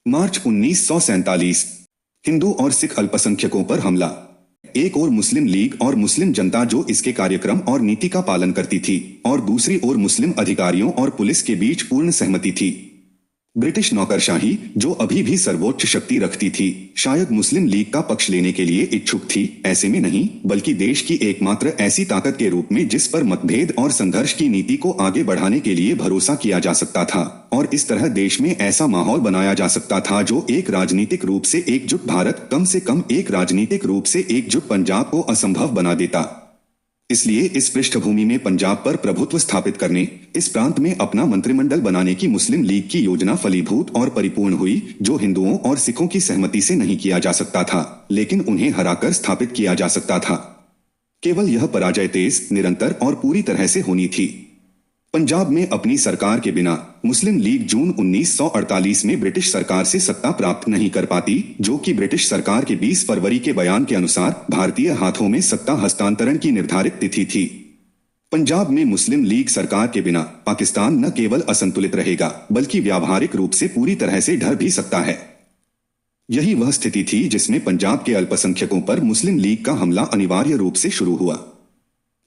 मार्च 1947 हिंदू और सिख अल्पसंख्यकों पर हमला। एक ओर मुस्लिम लीग और मुस्लिम जनता जो इसके कार्यक्रम और नीति का पालन करती थी और दूसरी ओर मुस्लिम अधिकारियों और पुलिस के बीच पूर्ण सहमति थी। ब्रिटिश नौकरशाही जो अभी भी सर्वोच्च शक्ति रखती थी शायद मुस्लिम लीग का पक्ष लेने के लिए इच्छुक थी, ऐसे में नहीं बल्कि देश की एकमात्र ऐसी ताकत के रूप में जिस पर मतभेद और संघर्ष की नीति को आगे बढ़ाने के लिए भरोसा किया जा सकता था और इस तरह देश में ऐसा माहौल बनाया जा सकता था जो एक राजनीतिक रूप से एकजुट भारत, कम से कम एक राजनीतिक रूप से एकजुट पंजाब को असंभव बना देता। इसलिए इस पृष्ठभूमि में पंजाब पर प्रभुत्व स्थापित करने, इस प्रांत में अपना मंत्रिमंडल बनाने की मुस्लिम लीग की योजना फलीभूत और परिपूर्ण हुई, जो हिंदुओं और सिखों की सहमति से नहीं किया जा सकता था लेकिन उन्हें हराकर स्थापित किया जा सकता था। केवल यह पराजय तेज, निरंतर और पूरी तरह से होनी थी। पंजाब में अपनी सरकार के बिना मुस्लिम लीग जून 1948 में ब्रिटिश सरकार से सत्ता प्राप्त नहीं कर पाती, जो कि ब्रिटिश सरकार के 20 फरवरी के बयान के अनुसार भारतीय हाथों में सत्ता हस्तांतरण की निर्धारित तिथि थी। पंजाब में मुस्लिम लीग सरकार के बिना पाकिस्तान न केवल असंतुलित रहेगा बल्कि व्यावहारिक रूप से पूरी तरह से ढह भी सकता है। यही वह स्थिति थी जिसमें पंजाब के अल्पसंख्यकों पर मुस्लिम लीग का हमला अनिवार्य रूप से शुरू हुआ।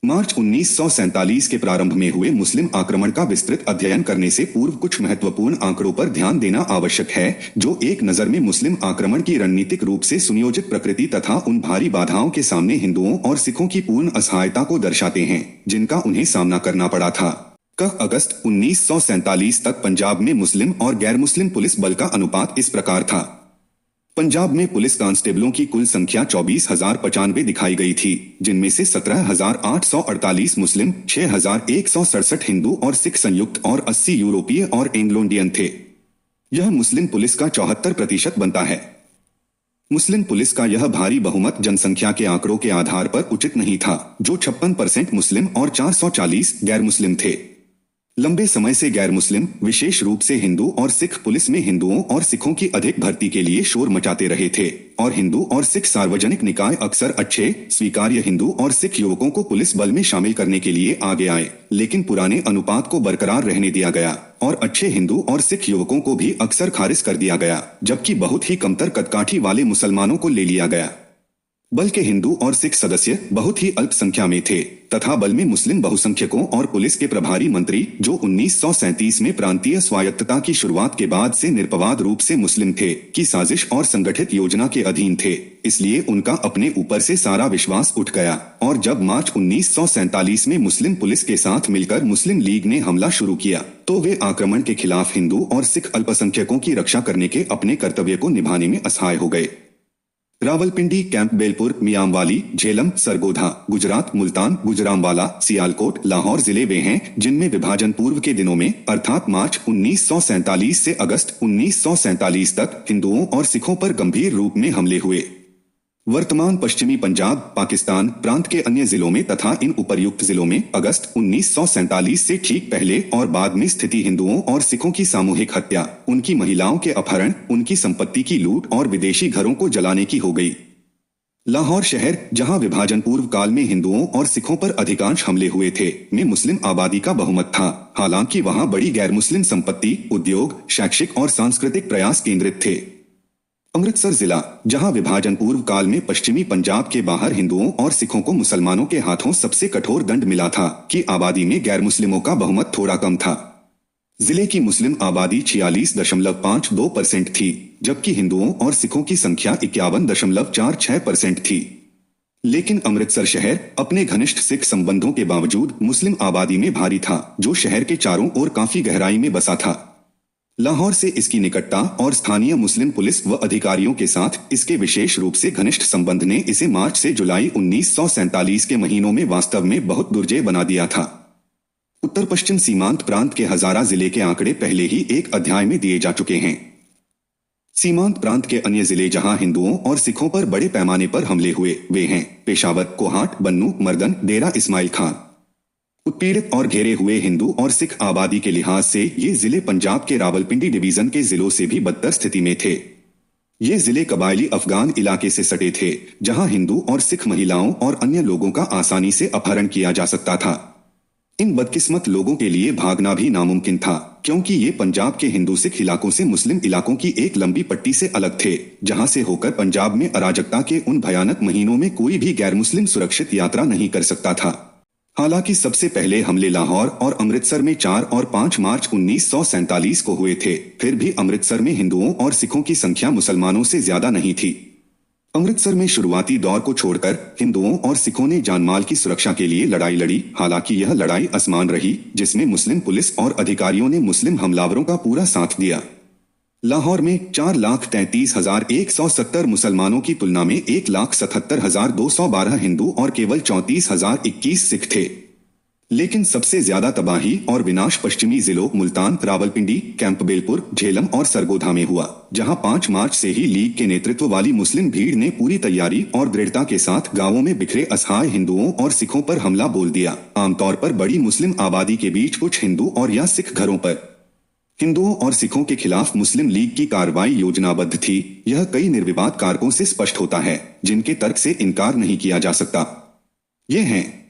मार्च 1947 के प्रारंभ में हुए मुस्लिम आक्रमण का विस्तृत अध्ययन करने से पूर्व कुछ महत्वपूर्ण आंकड़ों पर ध्यान देना आवश्यक है जो एक नजर में मुस्लिम आक्रमण की रणनीतिक रूप से सुनियोजित प्रकृति तथा उन भारी बाधाओं के सामने हिंदुओं और सिखों की पूर्ण असहायता को दर्शाते हैं जिनका उन्हें सामना करना पड़ा था। अगस्त 1947 तक पंजाब में मुस्लिम और गैर मुस्लिम पुलिस बल का अनुपात इस प्रकार था। पंजाब में पुलिस कांस्टेबलों की कुल संख्या 24,095 दिखाई गई थी, जिनमें से 17,848 मुस्लिम, 6,167 हिंदू और सिख संयुक्त और 80 यूरोपीय और एंग्लो इंडियन थे। यह मुस्लिम पुलिस का 74% बनता है। मुस्लिम पुलिस का यह भारी बहुमत जनसंख्या के आंकड़ों के आधार पर उचित नहीं था, जो 56% मुस्लिम और 440 गैर मुस्लिम थे। लंबे समय से गैर मुस्लिम, विशेष रूप से हिंदू और सिख पुलिस में हिंदुओं और सिखों की अधिक भर्ती के लिए शोर मचाते रहे थे और हिंदू और सिख सार्वजनिक निकाय अक्सर अच्छे, स्वीकार्य हिंदू और सिख युवकों को पुलिस बल में शामिल करने के लिए आगे आए, लेकिन पुराने अनुपात को बरकरार रहने दिया गया और अच्छे हिंदू और सिख युवकों को भी अक्सर खारिज कर दिया गया, जबकि बहुत ही कमतर कदकाठी वाले मुसलमानों को ले लिया गया। बल के हिंदू और सिख सदस्य बहुत ही अल्प संख्या में थे तथा बल में मुस्लिम बहुसंख्यकों और पुलिस के प्रभारी मंत्री, जो 1937 में प्रांतीय स्वायत्तता की शुरुआत के बाद से निरपवाद रूप से मुस्लिम थे, की साजिश और संगठित योजना के अधीन थे। इसलिए उनका अपने ऊपर से सारा विश्वास उठ गया और जब मार्च 1947 में मुस्लिम पुलिस के साथ मिलकर मुस्लिम लीग ने हमला शुरू किया तो वे आक्रमण के खिलाफ हिंदू और सिख अल्पसंख्यकों की रक्षा करने के अपने कर्तव्य को निभाने में असहाय हो गए। रावलपिंडी, कैंपबेलपुर, मियांवाली, झेलम, सरगोधा, गुजरात, मुल्तान, गुजरांवाला, सियालकोट, लाहौर जिले वे हैं जिनमें विभाजन पूर्व के दिनों में अर्थात मार्च 1947 से अगस्त 1947 तक हिंदुओं और सिखों पर गंभीर रूप में हमले हुए। वर्तमान पश्चिमी पंजाब, पाकिस्तान प्रांत के अन्य जिलों में तथा इन उपर्युक्त जिलों में अगस्त 1947 से ठीक पहले और बाद में स्थिति हिंदुओं और सिखों की सामूहिक हत्या, उनकी महिलाओं के अपहरण, उनकी संपत्ति की लूट और विदेशी घरों को जलाने की हो गई। लाहौर शहर, जहां विभाजन पूर्व काल में हिंदुओं और सिखों पर अधिकांश हमले हुए थे, में मुस्लिम आबादी का बहुमत था, हालांकि वहां बड़ी गैर मुस्लिम संपत्ति, उद्योग, शैक्षिक और सांस्कृतिक प्रयास केंद्रित थे। अमृतसर जिला, जहां विभाजन पूर्व काल में पश्चिमी पंजाब के बाहर हिंदुओं और सिखों को मुसलमानों के हाथों सबसे कठोर दंड मिला था, की आबादी में गैर मुस्लिमों का बहुमत थोड़ा कम था। जिले की मुस्लिम आबादी 46.52% थी, जबकि हिंदुओं और सिखों की संख्या 51.46% थी। लेकिन अमृतसर शहर अपने घनिष्ठ सिख संबंधों के बावजूद मुस्लिम आबादी में भारी था, जो शहर के चारों ओर काफी गहराई में बसा था। लाहौर से इसकी निकटता और स्थानीय मुस्लिम पुलिस व अधिकारियों के साथ इसके विशेष रूप से घनिष्ठ संबंध ने इसे मार्च से जुलाई 1947 के महीनों में वास्तव में बहुत दुर्जय बना दिया था। उत्तर पश्चिम सीमांत प्रांत के हजारा जिले के आंकड़े पहले ही एक अध्याय में दिए जा चुके हैं। सीमांत प्रांत के अन्य जिले जहां हिंदुओं और सिखों पर बड़े पैमाने पर हमले हुए वे हैं पेशावर, कोहाट, बन्नू, मर्दन, डेरा इस्माइल खान। उत्पीड़ित और घेरे हुए हिंदू और सिख आबादी के लिहाज से ये जिले पंजाब के रावलपिंडी डिवीजन के जिलों से भी बदतर स्थिति में थे। ये जिले कबायली अफगान इलाके से सटे थे, जहां हिंदू और सिख महिलाओं और अन्य लोगों का आसानी से अपहरण किया जा सकता था। इन बदकिस्मत लोगों के लिए भागना भी नामुमकिन था, क्योंकि ये पंजाब के हिंदू सिख इलाकों से मुस्लिम इलाकों की एक लंबी पट्टी से अलग थे, जहां से होकर पंजाब में अराजकता के उन भयानक महीनों में कोई भी गैर मुस्लिम सुरक्षित यात्रा नहीं कर सकता था। हालांकि सबसे पहले हमले लाहौर और अमृतसर में 4 और 5 मार्च 1947 को हुए थे, फिर भी अमृतसर में हिंदुओं और सिखों की संख्या मुसलमानों से ज्यादा नहीं थी। अमृतसर में शुरुआती दौर को छोड़कर हिंदुओं और सिखों ने जानमाल की सुरक्षा के लिए लड़ाई लड़ी। हालांकि यह लड़ाई असमान रही, जिसमें मुस्लिम पुलिस और अधिकारियों ने मुस्लिम हमलावरों का पूरा साथ दिया। लाहौर में 4,33,170 मुसलमानों की तुलना में 1,77,212 हिंदू और केवल 34,021 सिख थे। लेकिन सबसे ज्यादा तबाही और विनाश पश्चिमी जिलों मुल्तान, रावलपिंडी, कैंपबेलपुर, झेलम और सरगोधा में हुआ, जहां 5 मार्च से ही लीग के नेतृत्व वाली मुस्लिम भीड़ ने पूरी तैयारी और दृढ़ता के साथ गांवों में बिखरे असहाय हिंदुओं और सिखों पर हमला बोल दिया। आमतौर पर बड़ी मुस्लिम आबादी के बीच कुछ हिंदू और या सिख घरों पर हिंदुओं और सिखों के खिलाफ मुस्लिम लीग की कार्रवाई योजनाबद्ध थी। यह कई निर्विवाद कारकों से स्पष्ट होता है, जिनके तर्क से इनकार नहीं किया जा सकता। ये हैं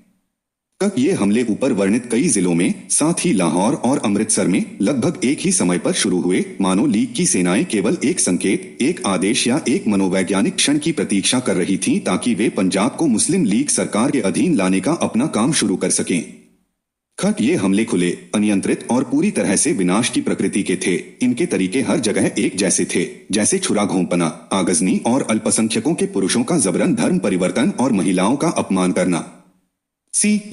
ये हमले ऊपर वर्णित कई जिलों में, साथ ही लाहौर और अमृतसर में लगभग एक ही समय पर शुरू हुए, मानो लीग की सेनाएं केवल एक संकेत, एक आदेश या एक मनोवैज्ञानिक क्षण की प्रतीक्षा कर रही थीं ताकि वे पंजाब को मुस्लिम लीग सरकार के अधीन लाने का अपना काम शुरू कर सकें। ये हमले खुले, अनियंत्रित और पूरी तरह से विनाश की प्रकृति के थे। इनके तरीके हर जगह एक जैसे थे, जैसे छुरा घोंपना, आगजनी और अल्पसंख्यकों के पुरुषों का जबरन धर्म परिवर्तन और महिलाओं का अपमान करना।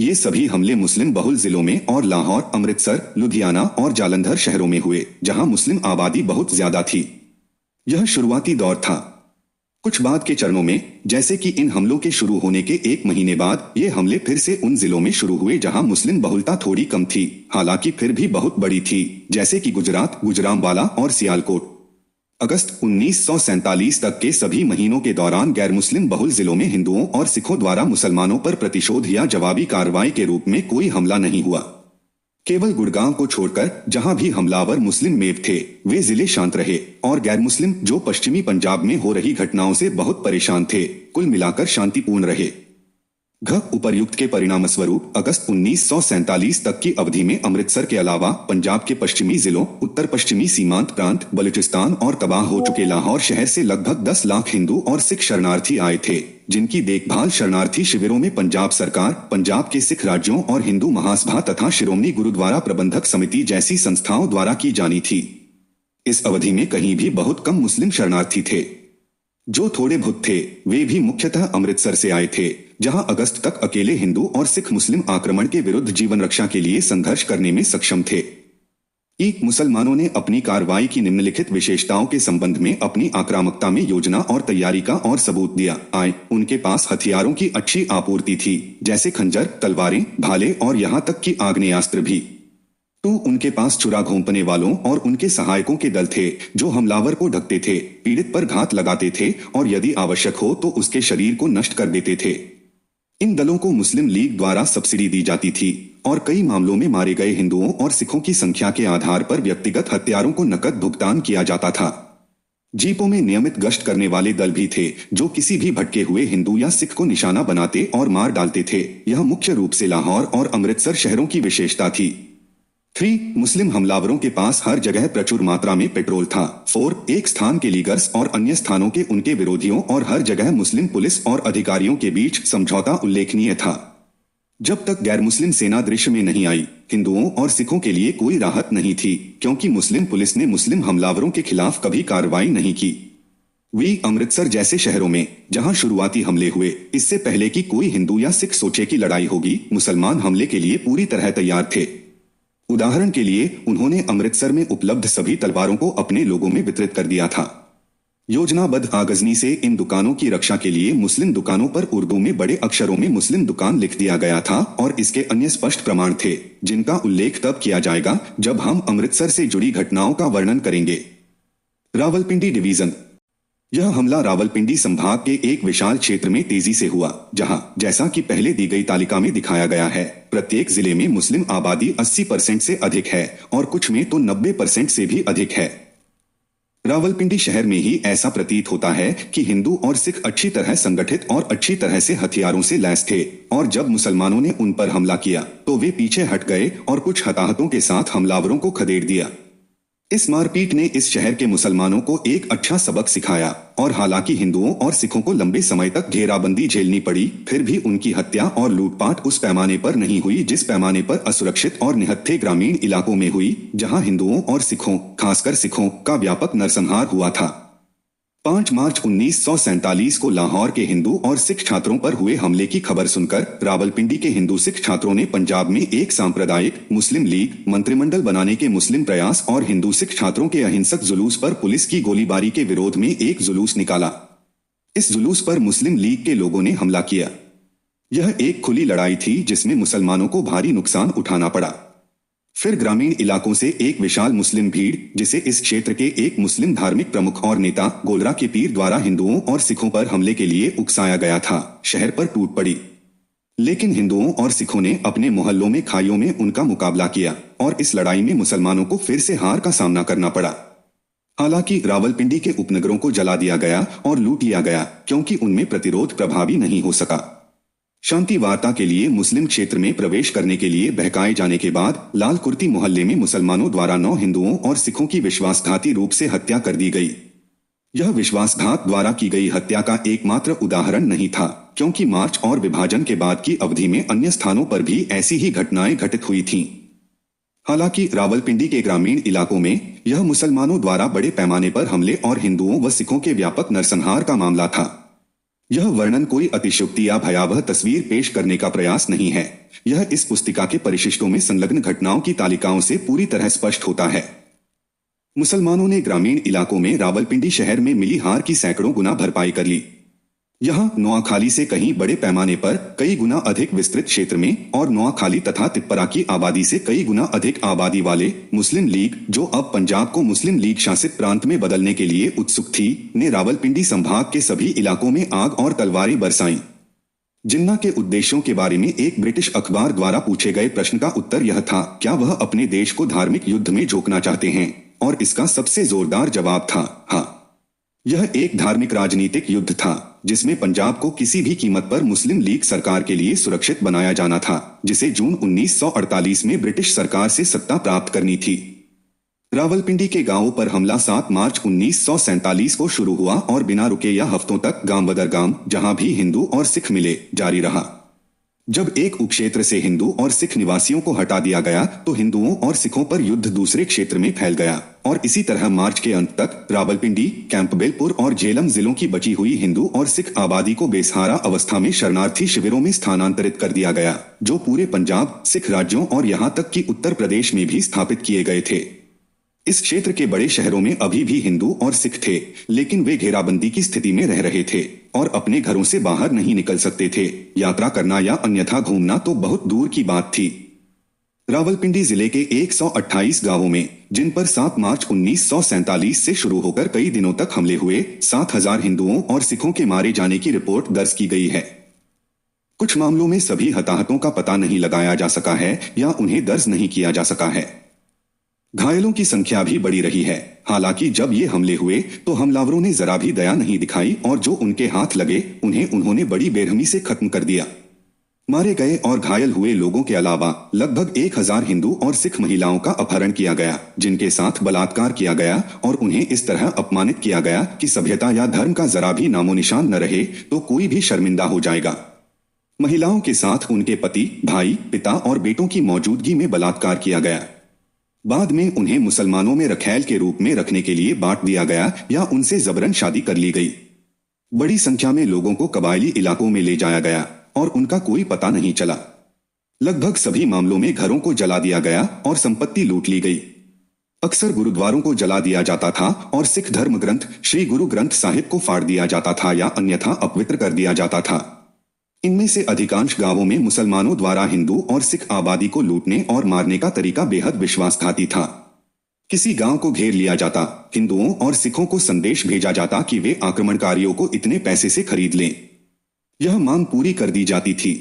ये सभी हमले मुस्लिम बहुल जिलों में और लाहौर, अमृतसर, लुधियाना और जालंधर शहरों में हुए, जहां मुस्लिम आबादी बहुत ज्यादा थी। यह शुरुआती दौर था। कुछ बाद के चरणों में, जैसे कि इन हमलों के शुरू होने के 1 महीने बाद, ये हमले फिर से उन जिलों में शुरू हुए जहां मुस्लिम बहुलता थोड़ी कम थी, हालांकि फिर भी बहुत बड़ी थी, जैसे कि गुजरात, गुजरांवाला और सियालकोट। अगस्त 1947 तक के सभी महीनों के दौरान गैर मुस्लिम बहुल जिलों में हिंदुओं और सिखों द्वारा मुसलमानों पर प्रतिशोध या जवाबी कार्रवाई के रूप में कोई हमला नहीं हुआ। केवल गुड़गांव को छोड़कर जहां भी हमलावर मुस्लिम मेव थे, वे जिले शांत रहे और गैर मुस्लिम, जो पश्चिमी पंजाब में हो रही घटनाओं से बहुत परेशान थे, कुल मिलाकर शांतिपूर्ण रहे। उपर्युक्त के परिणामस्वरूप अगस्त 1947 तक की अवधि में अमृतसर के अलावा पंजाब के पश्चिमी जिलों, उत्तर पश्चिमी सीमांत प्रांत, बलूचिस्तान और तबाह हो चुके लाहौर शहर से लगभग 10 लाख हिंदू और सिख शरणार्थी आए थे, जिनकी देखभाल शरणार्थी शिविरों में पंजाब सरकार, पंजाब के सिख राज्यों और हिंदू महासभा तथा शिरोमणि गुरुद्वारा प्रबंधक समिति जैसी संस्थाओं द्वारा की जानी थी। इस अवधि में कहीं भी बहुत कम मुस्लिम शरणार्थी थे। जो थोड़े बहुत थे, वे भी मुख्यतः अमृतसर से आए थे, जहां अगस्त तक अकेले हिंदू और सिख मुस्लिम आक्रमण के विरुद्ध जीवन रक्षा के लिए संघर्ष करने में सक्षम थे। मुसलमानों ने अपनी कार्रवाई की निम्नलिखित विशेषताओं के संबंध में अपनी आक्रामकता में योजना और तैयारी का और सबूत दिया। उनके पास हथियारों की अच्छी आपूर्ति थी, जैसे खंजर, तलवारें, भाले और यहाँ तक कि आग्नेयास्त्र भी। उनके पास छुरा घोंपने वालों और उनके सहायकों के दल थे, जो हमलावर को ढकते थे, पीड़ित पर घात लगाते थे और यदि आवश्यक हो तो उसके शरीर को नष्ट कर देते थे। इन दलों को मुस्लिम लीग द्वारा सब्सिडी दी जाती थी और कई मामलों में मारे गए हिंदुओं और सिखों की संख्या के आधार पर व्यक्तिगत हत्यारों को नकद भुगतान किया जाता था। जीपों में नियमित गश्त करने वाले दल भी थे, जो किसी भी भटके हुए हिंदू या सिख को निशाना बनाते और मार डालते थे। यह मुख्य रूप से लाहौर और अमृतसर शहरों की विशेषता थी। मुस्लिम हमलावरों के पास हर जगह प्रचुर मात्रा में पेट्रोल था। एक स्थान के लीगर्स और अन्य स्थानों के उनके विरोधियों और हर जगह मुस्लिम पुलिस और अधिकारियों के बीच समझौता उल्लेखनीय था। जब तक गैर मुस्लिम सेना दृश्य में नहीं आई, हिंदुओं और सिखों के लिए कोई राहत नहीं थी, क्योंकि मुस्लिम पुलिस ने मुस्लिम हमलावरों के खिलाफ कभी कार्रवाई नहीं की। अमृतसर जैसे शहरों में, जहां शुरुआती हमले हुए, इससे पहले कि कोई हिंदू या सिख सोचे कि लड़ाई होगी, मुसलमान हमले के लिए पूरी तरह तैयार थे। उदाहरण के लिए, उन्होंने अमृतसर में उपलब्ध सभी तलवारों को अपने लोगों में वितरित कर दिया था। योजनाबद्ध आगजनी से इन दुकानों की रक्षा के लिए मुस्लिम दुकानों पर उर्दू में बड़े अक्षरों में मुस्लिम दुकान लिख दिया गया था और इसके अन्य स्पष्ट प्रमाण थे, जिनका उल्लेख तब किया जाएगा जब हम अमृतसर से जुड़ी घटनाओं का वर्णन करेंगे। रावलपिंडी डिवीजन। यह हमला रावलपिंडी संभाग के एक विशाल क्षेत्र में तेजी से हुआ, जहां, जैसा कि पहले दी गई तालिका में दिखाया गया है, प्रत्येक जिले में मुस्लिम आबादी 80% से अधिक है और कुछ में तो 90% से भी अधिक है। रावलपिंडी शहर में ही ऐसा प्रतीत होता है कि हिंदू और सिख अच्छी तरह संगठित और अच्छी तरह से हथियारों से लैस थे, और जब मुसलमानों ने उन पर हमला किया तो वे पीछे हट गए और कुछ हताहतों के साथ हमलावरों को खदेड़ दिया। इस मारपीट ने इस शहर के मुसलमानों को एक अच्छा सबक सिखाया, और हालांकि हिंदुओं और सिखों को लंबे समय तक घेराबंदी झेलनी पड़ी, फिर भी उनकी हत्या और लूटपाट उस पैमाने पर नहीं हुई जिस पैमाने पर असुरक्षित और निहत्थे ग्रामीण इलाकों में हुई, जहां हिंदुओं और सिखों, खासकर सिखों का व्यापक नरसंहार हुआ था। 5 मार्च 1947 को लाहौर के हिंदू और सिख छात्रों पर हुए हमले की खबर सुनकर रावलपिंडी के हिंदू सिख छात्रों ने पंजाब में एक सांप्रदायिक मुस्लिम लीग मंत्रिमंडल बनाने के मुस्लिम प्रयास और हिंदू सिख छात्रों के अहिंसक जुलूस पर पुलिस की गोलीबारी के विरोध में एक जुलूस निकाला। इस जुलूस पर मुस्लिम लीग के लोगों ने हमला किया। यह एक खुली लड़ाई थी जिसमें मुसलमानों को भारी नुकसान उठाना पड़ा। फिर ग्रामीण इलाकों से एक विशाल मुस्लिम भीड़, जिसे इस क्षेत्र के एक मुस्लिम धार्मिक प्रमुख और नेता गोलरा के पीर द्वारा हिंदुओं और सिखों पर हमले के लिए उकसाया गया था, शहर पर टूट पड़ी। लेकिन हिंदुओं और सिखों ने अपने मोहल्लों में खाइयों में उनका मुकाबला किया, और इस लड़ाई में मुसलमानों को फिर से हार का सामना करना पड़ा। हालांकि रावलपिंडी के उपनगरों को जला दिया गया और लूट लिया गया, क्योंकि उनमें प्रतिरोध प्रभावी नहीं हो सका। शांति वार्ता के लिए मुस्लिम क्षेत्र में प्रवेश करने के लिए बहकाए जाने के बाद लाल कुर्ती मोहल्ले में मुसलमानों द्वारा 9 हिंदुओं और सिखों की विश्वासघाती रूप से हत्या कर दी गई। यह विश्वासघात द्वारा की गई हत्या का एकमात्र उदाहरण नहीं था, क्योंकि मार्च और विभाजन के बाद की अवधि में अन्य स्थानों पर भी ऐसी ही घटनाएं घटित हुई थीं। हालांकि रावलपिंडी के ग्रामीण इलाकों में यह मुसलमानों द्वारा बड़े पैमाने पर हमले और हिंदुओं व सिखों के व्यापक नरसंहार का मामला था। यह वर्णन कोई अतिशयोक्ति या भयावह तस्वीर पेश करने का प्रयास नहीं है। यह इस पुस्तिका के परिशिष्टों में संलग्न घटनाओं की तालिकाओं से पूरी तरह स्पष्ट होता है। मुसलमानों ने ग्रामीण इलाकों में रावलपिंडी शहर में मिली हार की सैकड़ों गुना भरपाई कर ली। यहाँ नोआखाली से कहीं बड़े पैमाने पर कई गुना अधिक विस्तृत क्षेत्र में और नोआखाली तथा तिप्परा की आबादी से कई गुना अधिक आबादी वाले मुस्लिम लीग, जो अब पंजाब को मुस्लिम लीग शासित प्रांत में बदलने के लिए उत्सुक थी, ने रावलपिंडी संभाग के सभी इलाकों में आग और तलवारें बरसाईं। जिन्ना के उद्देश्यों के बारे में एक ब्रिटिश अखबार द्वारा पूछे गए प्रश्न का उत्तर यह था, क्या वह अपने देश को धार्मिक युद्ध में झोंकना चाहते हैं? और इसका सबसे जोरदार जवाब था, हाँ। यह एक धार्मिक राजनीतिक युद्ध था, जिसमें पंजाब को किसी भी कीमत पर मुस्लिम लीग सरकार के लिए सुरक्षित बनाया जाना था, जिसे जून 1948 में ब्रिटिश सरकार से सत्ता प्राप्त करनी थी। रावलपिंडी के गांवों पर हमला 7 मार्च 1947 को शुरू हुआ और बिना रुके या हफ्तों तक गांव बदर गांव, जहां भी हिंदू और सिख मिले, जारी रहा। जब एक उपक्षेत्र से हिंदू और सिख निवासियों को हटा दिया गया तो हिंदुओं और सिखों पर युद्ध दूसरे क्षेत्र में फैल गया, और इसी तरह मार्च के अंत तक रावलपिंडी, कैंपबेलपुर और झेलम जिलों की बची हुई हिंदू और सिख आबादी को बेसहारा अवस्था में शरणार्थी शिविरों में स्थानांतरित कर दिया गया, जो पूरे पंजाब, सिख राज्यों और यहाँ तक कि उत्तर प्रदेश में भी स्थापित किए गए थे। इस क्षेत्र के बड़े शहरों में अभी भी हिंदू और सिख थे, लेकिन वे घेराबंदी की स्थिति में रह रहे थे और अपने घरों से बाहर नहीं निकल सकते थे। यात्रा करना या अन्यथा घूमना तो बहुत दूर की बात थी। रावलपिंडी जिले के 128 गांवों में, जिन पर 7 मार्च 1947 से शुरू होकर कई दिनों तक हमले हुए, 7000 हिंदुओं और सिखों के मारे जाने की रिपोर्ट दर्ज की गई है। कुछ मामलों में सभी हताहतों का पता नहीं लगाया जा सका है या उन्हें दर्ज नहीं किया जा सका है। घायलों की संख्या भी बढ़ी रही है। हालांकि जब ये हमले हुए तो हमलावरों ने जरा भी दया नहीं दिखाई और जो उनके हाथ लगे उन्होंने बड़ी बेरहमी से खत्म कर दिया। मारे गए और घायल हुए लोगों के अलावा लगभग 1000 हिंदू और सिख महिलाओं का अपहरण किया गया, जिनके साथ बलात्कार किया गया और उन्हें इस तरह अपमानित किया गया कि सभ्यता या धर्म का जरा भी नामो निशान न रहे तो कोई भी शर्मिंदा हो जाएगा। महिलाओं के साथ उनके पति, भाई, पिता और बेटों की मौजूदगी में बलात्कार किया गया। बाद में उन्हें मुसलमानों में रखैल के रूप में रखने के लिए बांट दिया गया या उनसे जबरन शादी कर ली गई। बड़ी संख्या में लोगों को कबायली इलाकों में ले जाया गया और उनका कोई पता नहीं चला। लगभग सभी मामलों में घरों को जला दिया गया और संपत्ति लूट ली गई। अक्सर गुरुद्वारों को जला दिया जाता था और सिख धर्म ग्रंथ श्री गुरु ग्रंथ साहिब को फाड़ दिया जाता था या अन्यथा अपवित्र कर दिया जाता था। इनमें से अधिकांश गांवों में मुसलमानों द्वारा हिंदू और सिख आबादी को लूटने और मारने का तरीका बेहद विश्वासघाती था। किसी गांव को घेर लिया जाता, हिंदुओं और सिखों को संदेश भेजा जाता कि वे आक्रमणकारियों को इतने पैसे से खरीद लें। यह मांग पूरी कर दी जाती थी,